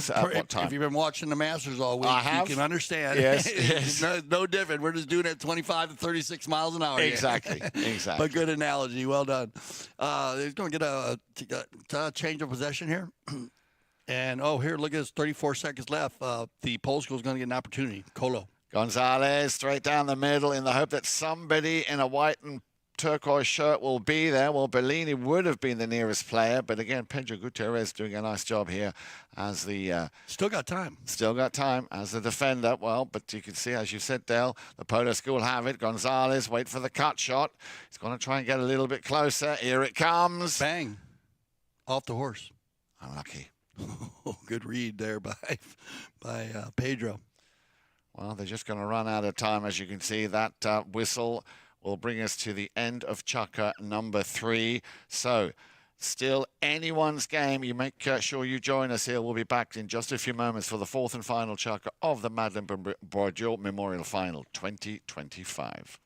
S1: time.
S2: If you've been watching the Masters all week, you can understand.
S1: Yes.
S2: no different. We're just doing it at 25 to 36 miles an hour.
S1: Exactly. Exactly.
S2: But good analogy. Well done. They're going to get a change of possession here. And, here, look at this, 34 seconds left. The Polo School is going to get an opportunity. Colo.
S1: Gonzalez straight down the middle in the hope that somebody in a white and turquoise shirt will be there. Well, Bellini would have been the nearest player, but again, Pedro Gutierrez doing a nice job here as the...
S2: Still got time
S1: as the defender. Well, but you can see, as you said, Dale, the Polo School have it. Gonzalez, wait for the cut shot. He's going to try and get a little bit closer. Here it comes.
S2: Bang. Off the horse.
S1: Unlucky.
S2: Good read there by Pedro.
S1: Well, they're just going to run out of time. As you can see, that whistle will bring us to the end of Chukka number 3. So, still anyone's game. You make sure you join us here. We'll be back in just a few moments for the 4th and final Chukka of the Madelon Bourdieu Memorial Final 2025.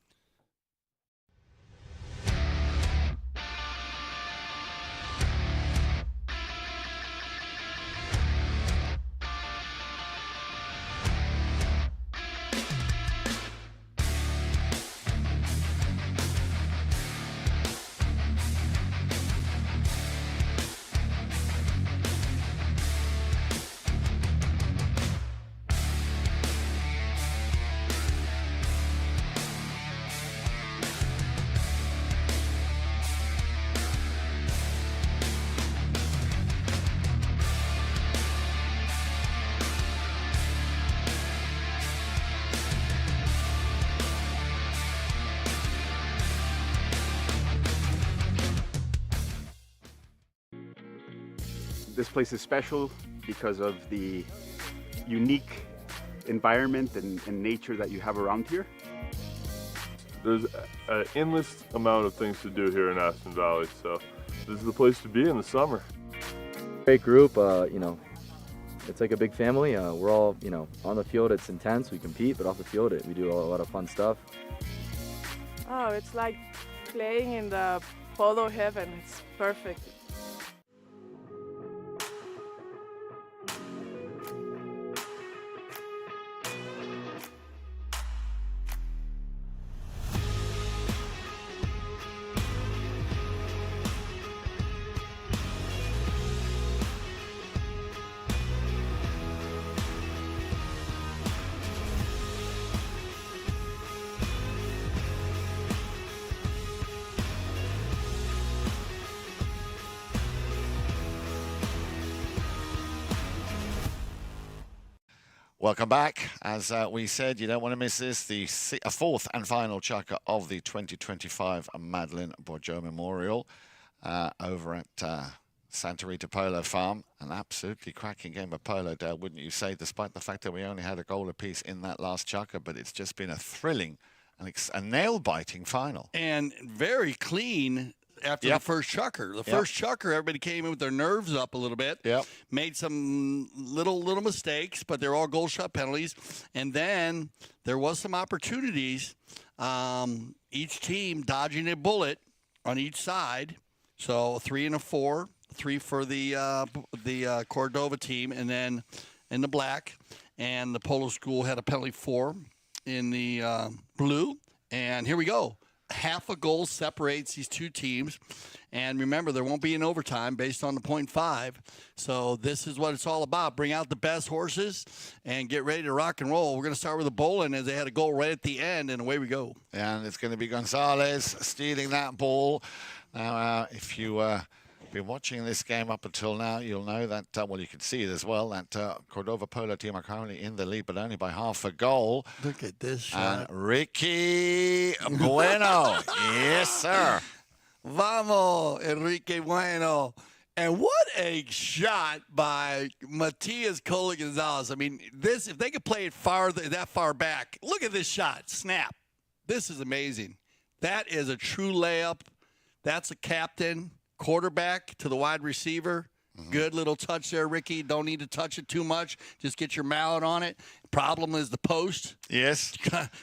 S7: This place is special because of the unique environment and nature that you have around here.
S8: There's an endless amount of things to do here in Aston Valley, so this is the place to be in the summer.
S9: Great group, it's like a big family. We're all, you know, on the field it's intense, we compete, but off the field we do a lot of fun stuff.
S10: Oh, it's like playing in the polo heaven. It's perfect.
S1: Welcome back. As we said, you don't want to miss this. The fourth and final chukker of the 2025 Madelon Bourdieu Memorial over at Santa Rita Polo Farm. An absolutely cracking game of polo, Dale, wouldn't you say, despite the fact that we only had a goal apiece in that last chukker, but it's just been a thrilling and a nail-biting final.
S2: And very clean after the first chukker. The first chukker, everybody came in with their nerves up a little bit. Made some little mistakes, but they're all goal shot penalties. And then there was some opportunities. Each team dodging a bullet on each side. So a 3 and a 4, 3 for the Cordova team, and then in the black. And the Polo School had a penalty 4 in the blue. And here we go. Half a goal separates these two teams. And remember, there won't be an overtime based on the 0.5. So this is what it's all about. Bring out the best horses and get ready to rock and roll. We're going to start with the bowling as they had a goal right at the end, and away we go.
S1: And it's going to be Gonzalez stealing that ball. Now, if you been watching this game up until now, you'll know that, well, you can see it as well, that Cordova Polo team are currently in the lead, but only by half a goal.
S2: Look at this shot.
S1: And Ricky Bueno. Yes, sir.
S2: Vamos, Enrique Bueno. And what a shot by Matias Cola Gonzalez. I mean, this, if they could play it that far back, look at this shot. Snap. This is amazing. That is a true layup. That's a captain. Quarterback to the wide receiver. Good little touch there, Ricky. Don't need to touch it too much. Just get your mallet on it. Problem is the post.
S1: Yes.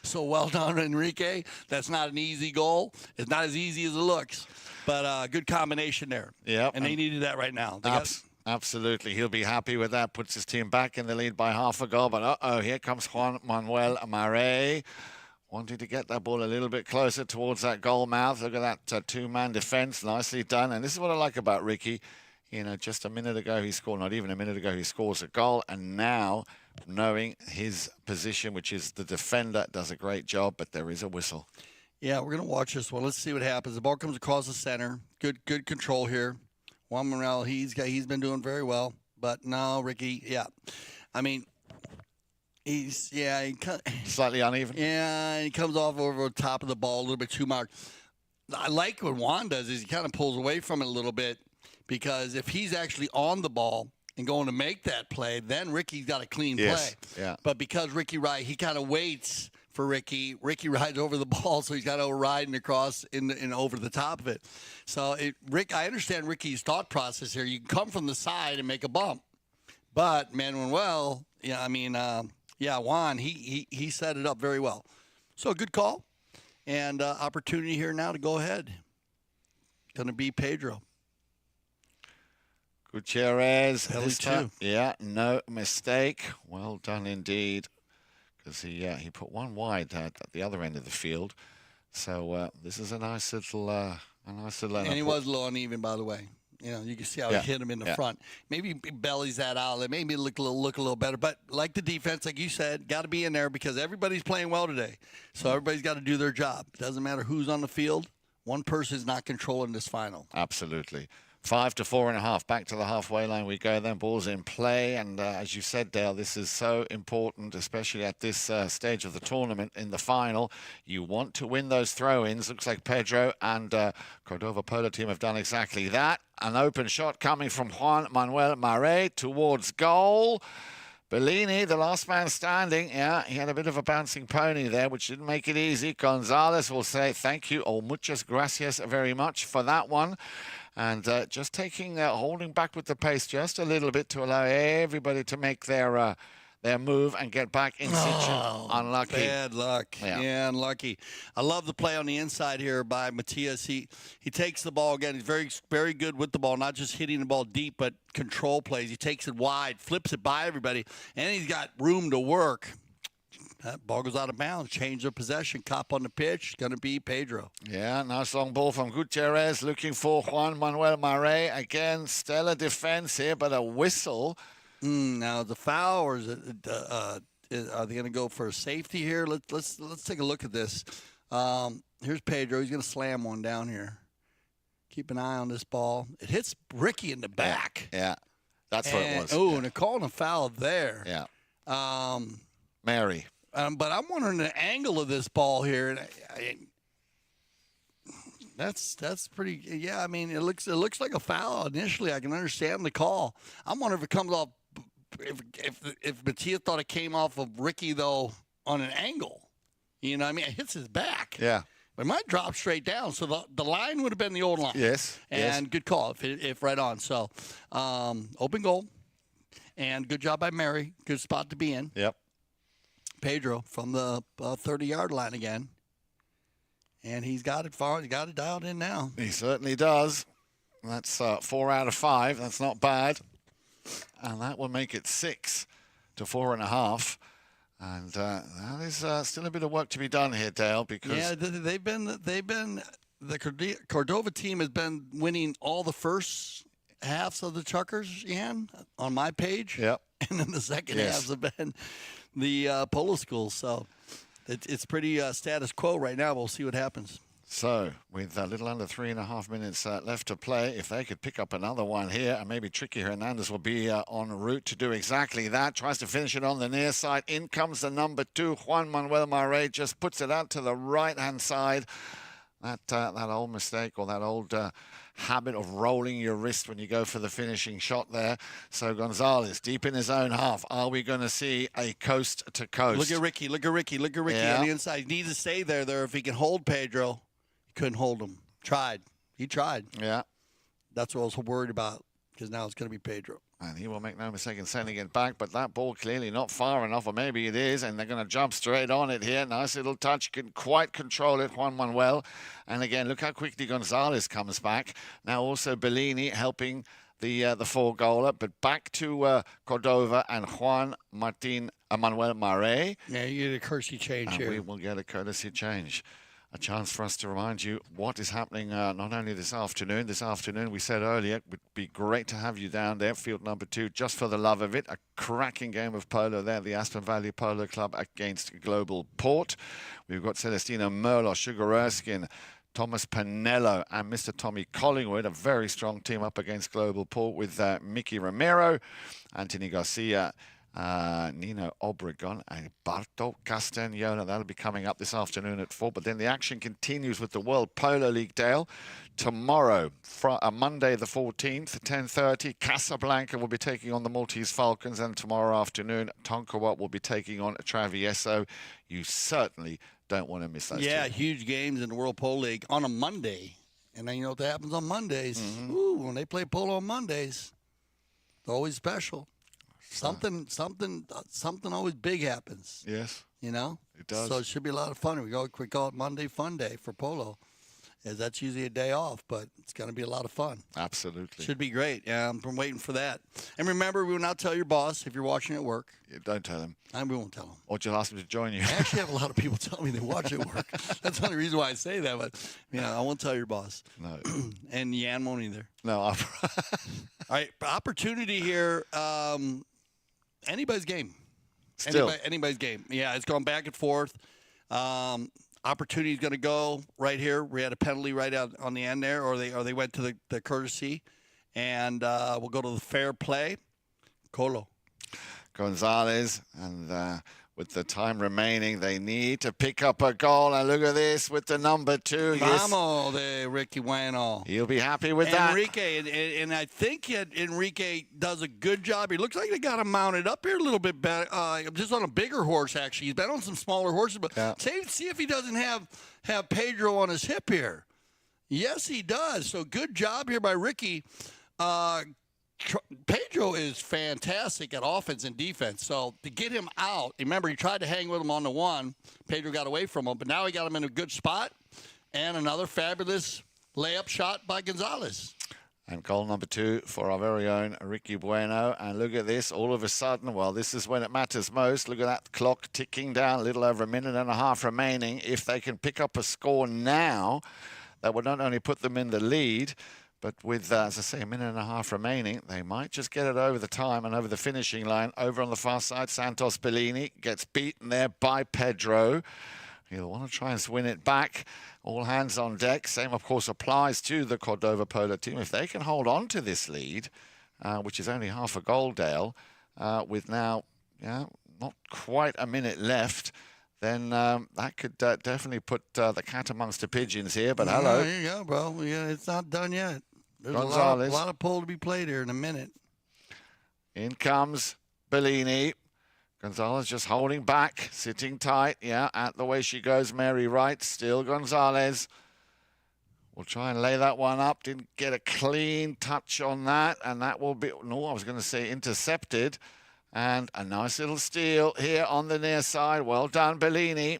S2: So well done, Enrique. That's not an easy goal. It's not as easy as it looks. But good combination there.
S1: Yeah.
S2: And they needed that right now.
S1: Absolutely. He'll be happy with that. Puts his team back in the lead by half a goal. But uh-oh, here comes Juan Manuel Mare. Wanting to get that ball a little bit closer towards that goal mouth. Look at that two-man defense. Nicely done. And this is what I like about Ricky. You know, just a minute ago he scored, not even a minute ago, he scores a goal. And now, knowing his position, which is the defender, does a great job, but there is a whistle.
S2: Yeah, we're going to watch this one. Let's see what happens. The ball comes across the center. Good control here. Juan Manuel, he's been doing very well. But no, Ricky, I mean,
S1: slightly uneven.
S2: Yeah, he comes off over the top of the ball a little bit too much. I like what Juan does is he kind of pulls away from it a little bit, because if he's actually on the ball and going to make that play, then Ricky's got a clean play.
S1: Yeah.
S2: But because Ricky he kind of waits for Ricky. Ricky rides over the ball, so he's got to ride and across and over the top of it. So I understand Ricky's thought process here. You can come from the side and make a bump, but Manuel, Juan, he set it up very well. So a good call and opportunity here now to go ahead. Going to be Pedro.
S1: Gutierrez.
S2: This time,
S1: no mistake. Well done indeed, because he put one wide at the other end of the field. So this is a nice little
S2: and he was a little uneven, by the way. You know, you can see how he hit him in the front. Maybe he bellies that outlet. Maybe look a little better. But like the defense, like you said, got to be in there because everybody's playing well today. So everybody's got to do their job. Doesn't matter who's on the field. One person's not controlling this final.
S1: Absolutely. 5 to 4.5. Back to the halfway line we go then. Ball's in play. And as you said, Dale, this is so important, especially at this stage of the tournament in the final. You want to win those throw-ins. Looks like Pedro and Cordova Polo team have done exactly that. An open shot coming from Juan Manuel Mare towards goal. Bellini, the last man standing, he had a bit of a bouncing pony there, which didn't make it easy. Gonzalez will say thank you, or muchas gracias very much for that one. and just holding back with the pace just a little bit to allow everybody to make their move and get back in situ. Unlucky.
S2: Bad luck. Yeah, unlucky. I love the play on the inside here by Matias. He takes the ball again. He's very, very good with the ball, not just hitting the ball deep, but control plays. He takes it wide, flips it by everybody, and he's got room to work. That ball goes out of bounds. Change of possession. Cop on the pitch. Going to be Pedro.
S1: Yeah, nice long ball from Gutierrez looking for Juan Manuel Mare. Again, stellar defense here, but a whistle.
S2: Now the foul, or is it? Are they going to go for a safety here? Let's take a look at this. Here's Pedro. He's going to slam one down here. Keep an eye on this ball. It hits Ricky in the back.
S1: Yeah, that's what it was.
S2: Oh, and they're calling a foul there.
S1: Yeah. Mary.
S2: But I'm wondering the angle of this ball here. That's pretty. Yeah, I mean, it looks like a foul initially. I can understand the call. I'm wondering if it comes off. If Matias thought it came off of Ricky though on an angle, you know what I mean? It hits his back.
S1: Yeah.
S2: But it might drop straight down. So the line would have been the old line.
S1: Yes.
S2: And good call if right on. So open goal. And good job by Mary. Good spot to be in.
S1: Yep.
S2: Pedro from the 30-yard line again. And he's got it far. He's got it dialed in now.
S1: He certainly does. That's 4 out of 5. That's not bad. And that will make it 6 to 4.5. And that is still a bit of work to be done here, Dale. Because
S2: they've been the Cordova team has been winning all the first halves of the Chuckers, Jan, on my page.
S1: Yep.
S2: And then the second halves have been the Polo schools. So it's pretty status quo right now. We'll see what happens.
S1: So, with a little under 3.5 minutes left to play, if they could pick up another one here, and maybe Tricky Hernandez will be en route to do exactly that. Tries to finish it on the near side. In comes the number 2, Juan Manuel Mare, just puts it out to the right-hand side. That old mistake, or that old habit of rolling your wrist when you go for the finishing shot there. So Gonzalez deep in his own half. Are we going to see a coast to coast?
S2: Look at Ricky on the inside. He needs to stay there if he can hold Pedro. He couldn't hold him. He tried.
S1: Yeah.
S2: That's what I was worried about, because now it's going to be Pedro.
S1: And he will make no mistake in sending it back, but that ball clearly not far enough, or maybe it is, and they're going to jump straight on it here. Nice little touch, can quite control it, Juan Manuel. And again, look how quickly Gonzalez comes back. Now also Bellini helping the 4-goaler, but back to Cordova and Juan Manuel Mare.
S2: Yeah, you get a courtesy change
S1: and
S2: here.
S1: We will get a courtesy change. A chance for us to remind you what is happening not only this afternoon. This afternoon, we said earlier, it would be great to have you down there, field number 2, just for the love of it. A cracking game of polo there, the Aspen Valley Polo Club against Global Port. We've got Celestina Merlo, Sugar Erskine, Thomas Pinello, and Mr. Tommy Collingwood. A very strong team up against Global Port with Mickey Romero, Anthony Garcia, Nino Obregon, and Barto Castagnola. That'll be coming up this afternoon at 4. But then the action continues with the World Polo League, Dale. Tomorrow, Monday the 14th, 10:30, Casablanca will be taking on the Maltese Falcons. And tomorrow afternoon, Tonkawa will be taking on Travieso. You certainly don't want to miss those two.
S2: Huge games in the World Polo League on a Monday. And then you know what happens on Mondays?
S1: Mm-hmm.
S2: Ooh, when they play polo on Mondays, it's always special. Something always big happens.
S1: Yes.
S2: You know?
S1: It does.
S2: So it should be a lot of fun. We call it Monday Fun Day for polo. As that's usually a day off, but it's going to be a lot of fun.
S1: Absolutely.
S2: Should be great. Yeah, I'm waiting for that. And remember, we will not tell your boss if you're watching at work.
S1: Yeah, don't tell him.
S2: And we won't tell him.
S1: Or just ask him to join you.
S2: I actually have a lot of people tell me they watch at work. That's the only reason why I say that. But, I won't tell your boss.
S1: No.
S2: And Yan won't either.
S1: No.
S2: All right, opportunity here. Anybody's game.
S1: Still.
S2: Anybody's game. Yeah, it's going back and forth. Opportunity is going to go right here. We had a penalty right out on the end there, or they went to the courtesy, and we'll go to the fair play. Colo.
S1: Gonzalez, and with the time remaining, they need to pick up a goal. And look at this with the number 2.
S2: Vamos de Ricky Bueno.
S1: He'll be happy with that.
S2: Enrique, and I think Enrique does a good job. He looks like they got him mounted up here a little bit better. Just on a bigger horse, actually. He's been on some smaller horses, but see if he doesn't have Pedro on his hip here. Yes, he does. So good job here by Ricky. Pedro is fantastic at offense and defense. So to get him out, remember he tried to hang with him on the one. Pedro got away from him, but now he got him in a good spot. And another fabulous layup shot by Gonzalez.
S1: And goal number 2 for our very own Ricky Bueno. And look at this, all of a sudden, well, this is when it matters most. Look at that clock ticking down, a little over a minute and a half remaining. If they can pick up a score now, that would not only put them in the lead, but with, as I say, a minute and a half remaining, they might just get it over the time and over the finishing line. Over on the far side, Santos Bellini gets beaten there by Pedro. He'll want to try and win it back. All hands on deck. Same, of course, applies to the Cordova Polo team. If they can hold on to this lead, which is only half a goal, Dale, with now not quite a minute left, then that could definitely put the cat amongst the pigeons here. But hello.
S2: There you go, bro. Yeah, it's not done yet. There's a lot of pole to be played here in a minute.
S1: In comes Bellini. Gonzalez just holding back, sitting tight. Yeah, at the way she goes, Mary Wright. Still Gonzalez. We'll try and lay that one up. Didn't get a clean touch on that. And that will be, no, I was going to say intercepted. And a nice little steal here on the near side. Well done, Bellini.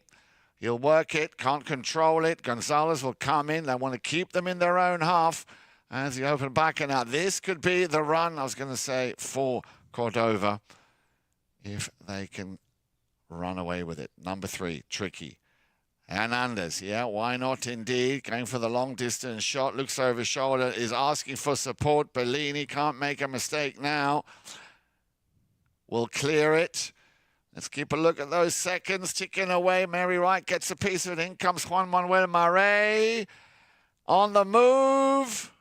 S1: He'll work it, can't control it. Gonzalez will come in. They want to keep them in their own half as he opened back. And now this could be the run, I was going to say, for Cordova, if they can run away with it. Number 3, tricky. Hernandez, yeah, why not indeed? Going for the long distance shot, looks over his shoulder, is asking for support. Bellini can't make a mistake now. Will clear it. Let's keep a look at those seconds ticking away. Mary Wright gets a piece of it. In comes Juan Manuel Mare on the move.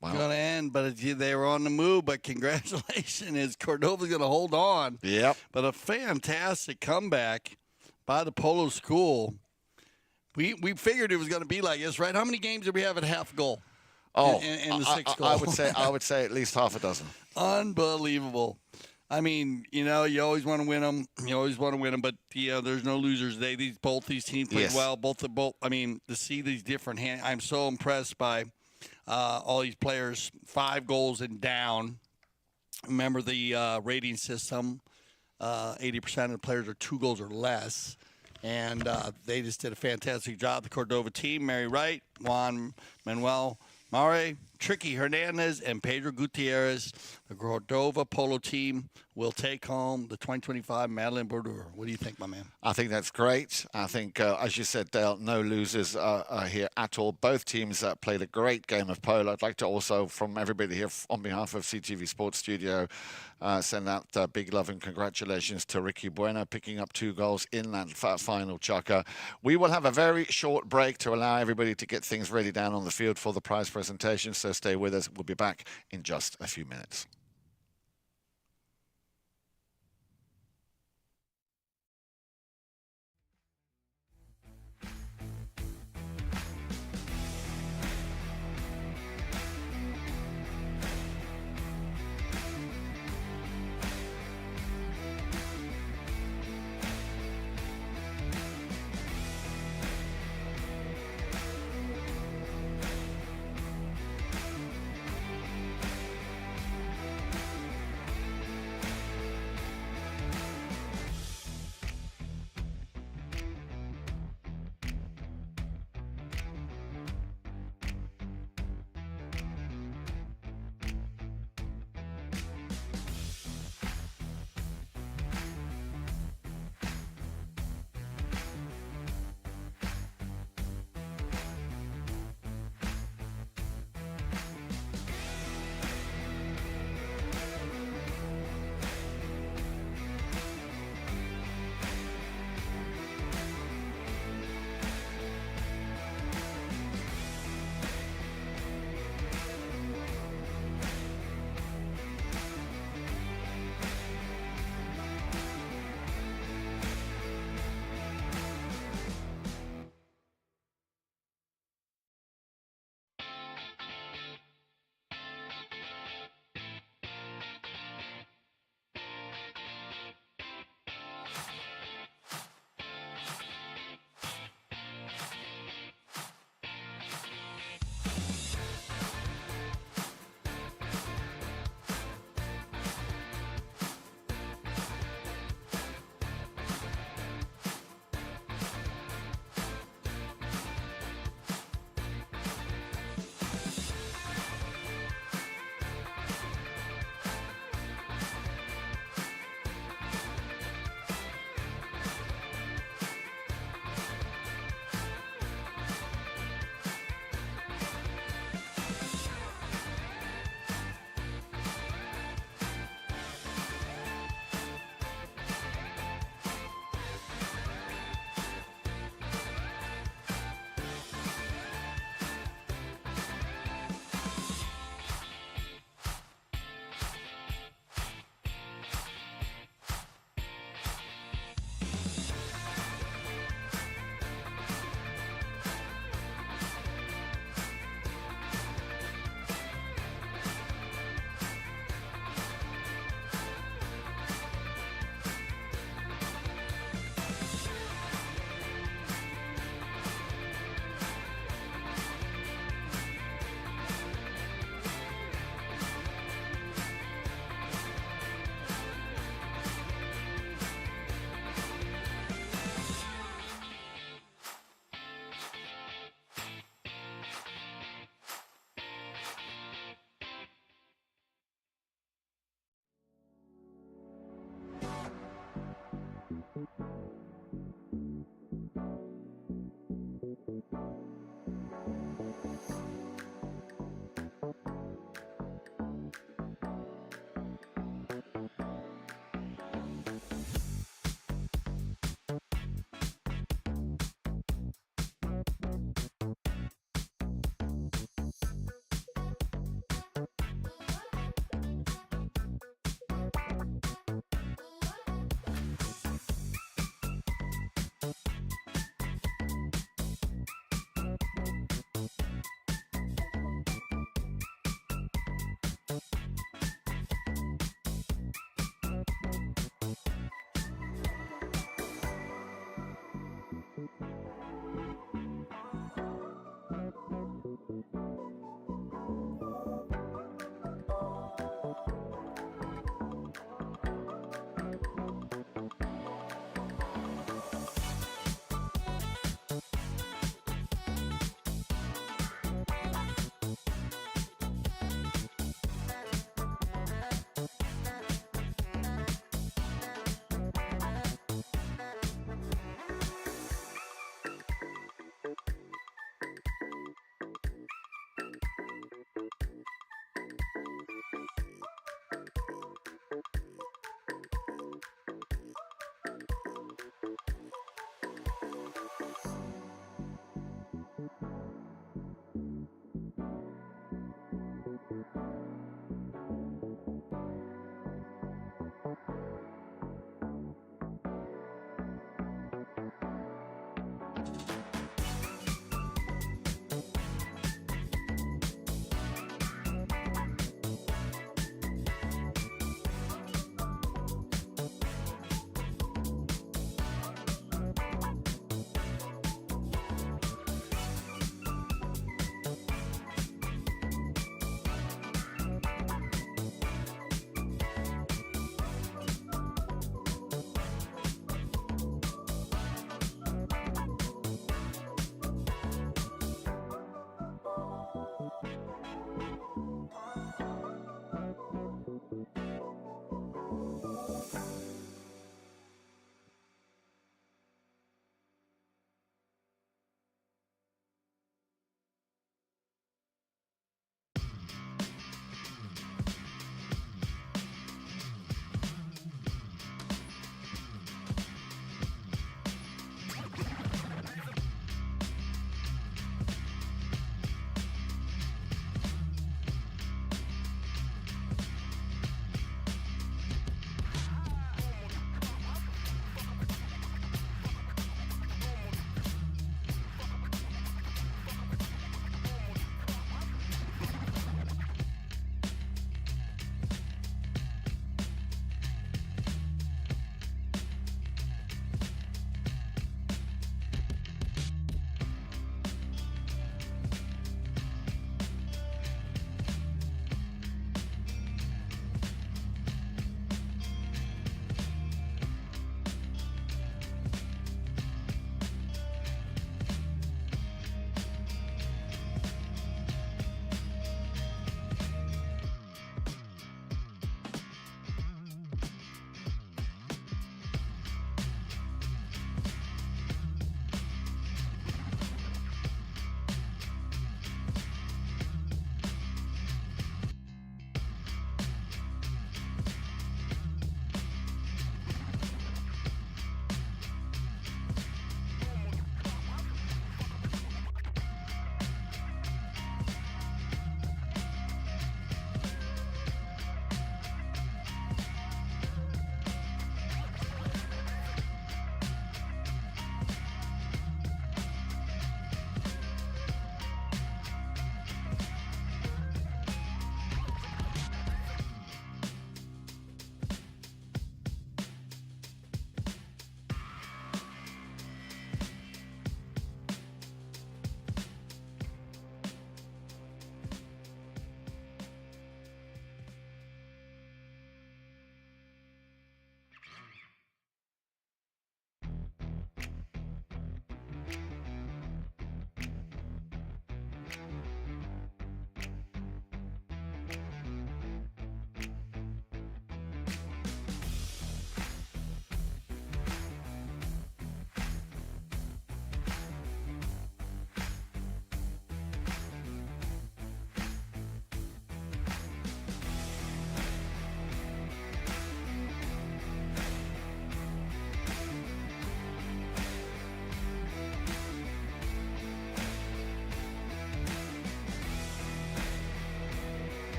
S2: Well, going to end, but they were on the move. But congratulations, is Cordova's going to hold on.
S1: Yep.
S2: But a fantastic comeback by the Polo School. We figured it was going to be like this, right? How many games did we have at half goal?
S1: Oh,
S2: in the 6 goal.
S1: I would say at least half a dozen.
S2: Unbelievable. I mean, you always want to win them. You always want to win them, but there's no losers today. Both these teams played well. I mean, to see these different I'm so impressed by all these players. 5 goals and down. Remember the rating system. 80% of the players are 2 goals or less. And they just did a fantastic job. The Cordova team, Mary Wright, Juan Manuel Mare, Tricky Hernandez, and Pedro Gutierrez. The Cordova Polo team will take home the 2025 Madelon Bourdieu. What do you think, my man?
S1: I think that's great. I think, as you said, Dale, no losers here at all. Both teams played a great game of polo. I'd like to also, from everybody here on behalf of CTV Sports Studio, send out big love and congratulations to Ricky Bueno picking up 2 goals in that final chukker. We will have a very short break to allow everybody to get things ready down on the field for the prize presentation, so stay with us. We'll be back in just a few minutes.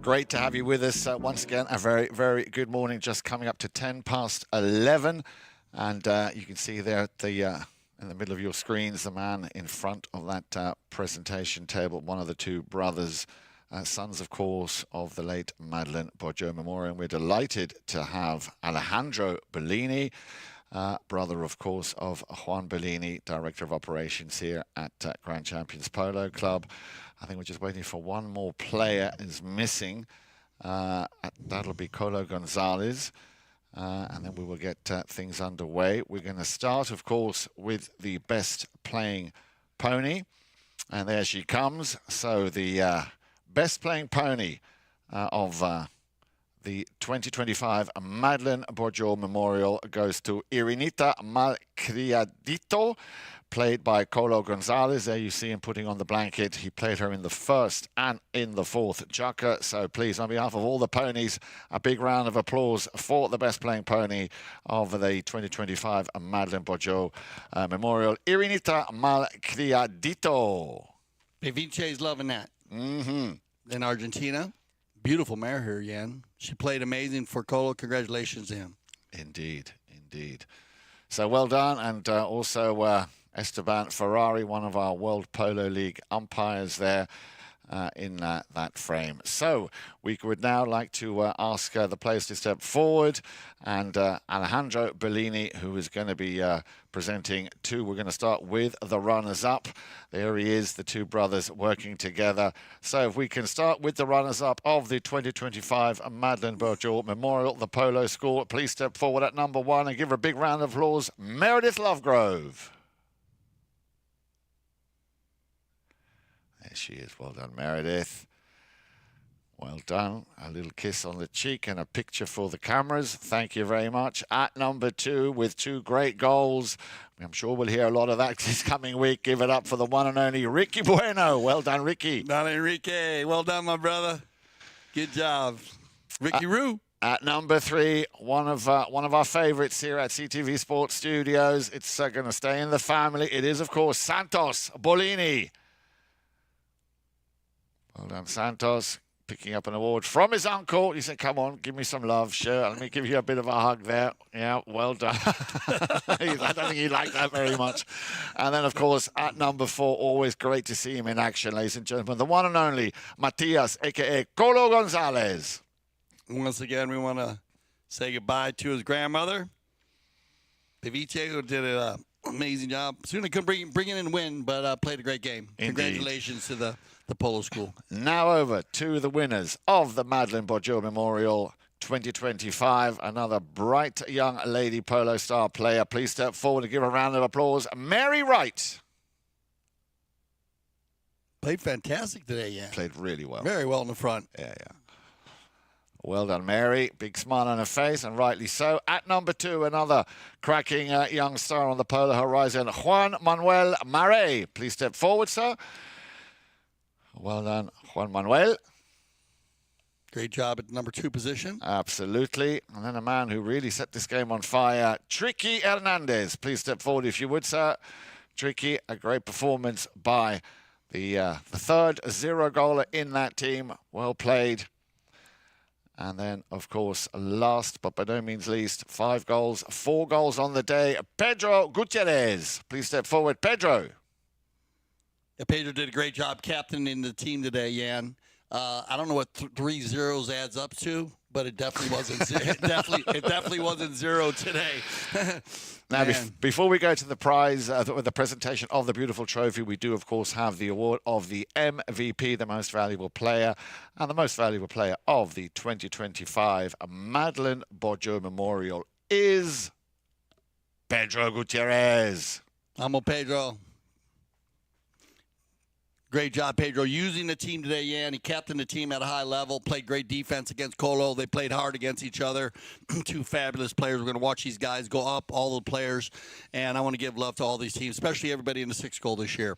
S1: Great to have you with us once again. A very, very good morning. Just coming up to 11:10. And you can see there at the in the middle of your screens, the man in front of that presentation table, one of the two brothers, sons, of course, of the late Madelon Bourdieu Memorial. And we're delighted to have Alejandro Bellini, brother, of course, of Juan Bellini, Director of Operations here at Grand Champions Polo Club. I think we're just waiting for one more player is missing. That'll be Polo Gonzalez. And then we will get things underway. We're going to start, of course, with the best playing pony. And there she comes. So the best playing pony of the 2025 Madelon Bourdieu Memorial goes to Irinita Malcriadito, played by Polo Gonzalez. There you see him putting on the blanket. He played her in the first and in the fourth jucker. So please, on behalf of all the ponies, a big round of applause for the best playing pony of the 2025 Madelon Bourdieu Memorial, Irinita Malcriadito.
S2: Peviche's loving that.
S1: Mm-hmm.
S2: In Argentina. Beautiful mare here, Jan. She played amazing for Polo. Congratulations to him.
S1: Indeed, indeed. So well done. And also Esteban Ferrari, one of our World Polo League umpires there in that frame. So we would now like to ask the players to step forward. And Alejandro Bellini, who is going to be presenting two. We're going to start with the runners-up. There he is, the two brothers working together. So if we can start with the runners-up of the 2025 Madelon Bourdieu Memorial, the Polo School. Please step forward at number 1 and give her a big round of applause, Meredith Lovegrove. There she is. Well done, Meredith. Well done. A little kiss on the cheek and a picture for the cameras. Thank you very much. At number 2 with 2 great goals. I'm sure we'll hear a lot of that this coming week. Give it up for the one and only Ricky Bueno. Well done, Ricky.
S2: Don Enrique. Well done, my brother. Good job. Ricky Roo.
S1: At number 3, one of our favorites here at CTV Sports Studios. It's going to stay in the family. It is, of course, Santos Bolini. Well done, Santos. Picking up an award from his uncle. He said, come on, give me some love. Sure, let me give you a bit of a hug there. Yeah, well done. I don't think he liked that very much. And then, of course, at number 4, always great to see him in action, ladies and gentlemen. The one and only Matias, a.k.a. Polo Gonzalez.
S2: Once again, we want to say goodbye to his grandmother. Peviche, who did an amazing job. Soon couldn't bring in and win, but played a great game.
S1: Indeed.
S2: Congratulations to the Polo School.
S1: Now over to the winners of the Madelon Bourdieu Memorial 2025. Another bright young lady polo star player. Please step forward and give a round of applause. Mary Wright.
S2: Played fantastic today, yeah.
S1: Played really well.
S2: Very well in the front.
S1: Yeah. Well done, Mary. Big smile on her face, and rightly so. At number 2, another cracking young star on the polo horizon, Juan Manuel Mare. Please step forward, sir. Well done, Juan Manuel.
S2: Great job at number 2 position.
S1: Absolutely. And then a man who really set this game on fire, Tricky Hernandez. Please step forward if you would, sir. Tricky, a great performance by the third 0-goaler in that team. Well played. And then, of course, last but by no means least, 5 goals, 4 goals on the day, Pedro Gutierrez. Please step forward, Pedro.
S2: Yeah, Pedro did a great job captaining the team today, Jan. I don't know what 3 zeros adds up to, but it definitely wasn't. it definitely wasn't 0 today.
S1: Now, before we go to the prize, the presentation of the beautiful trophy, we do, of course, have the award of the MVP, the most valuable player, and the most valuable player of the 2025 Madelon Bourdieu Memorial is Pedro Gutierrez.
S2: Amo Pedro. Great job, Pedro, using the team today, Jan. He captained the team at a high level, played great defense against Polo. They played hard against each other. 2 fabulous players. We're going to watch these guys go up, all the players. And I want to give love to all these teams, especially everybody in the 6th goal this year.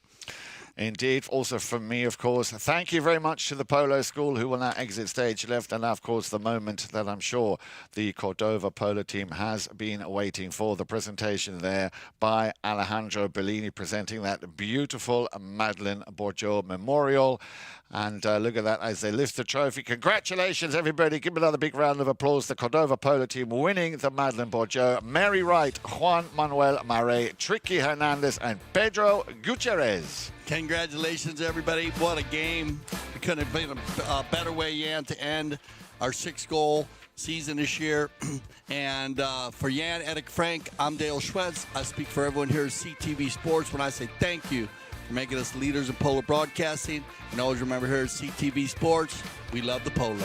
S1: Indeed. Also from me, of course, thank you very much to the Polo School, who will now exit stage left. And now, of course, the moment that I'm sure the Cordova Polo team has been waiting for, the presentation there by Alejandro Bellini, presenting that beautiful Madelon Bourdieu Memorial. And look at that as they lift the trophy. Congratulations, everybody. Give another big round of applause. The Cordova Polo team winning the Madelon Bourdieu. Mary Wright, Juan Manuel Mare, Tricky Hernandez, and Pedro Gutierrez.
S2: Congratulations, everybody. What a game. It couldn't have been a better way, Jan, to end our 6-goal season this year. And for Jan, Eric, Frank, I'm Dale Schwetz. I speak for everyone here at CTV Sports when I say thank you for making us leaders in polo broadcasting. And always remember here at CTV Sports, we love the polo.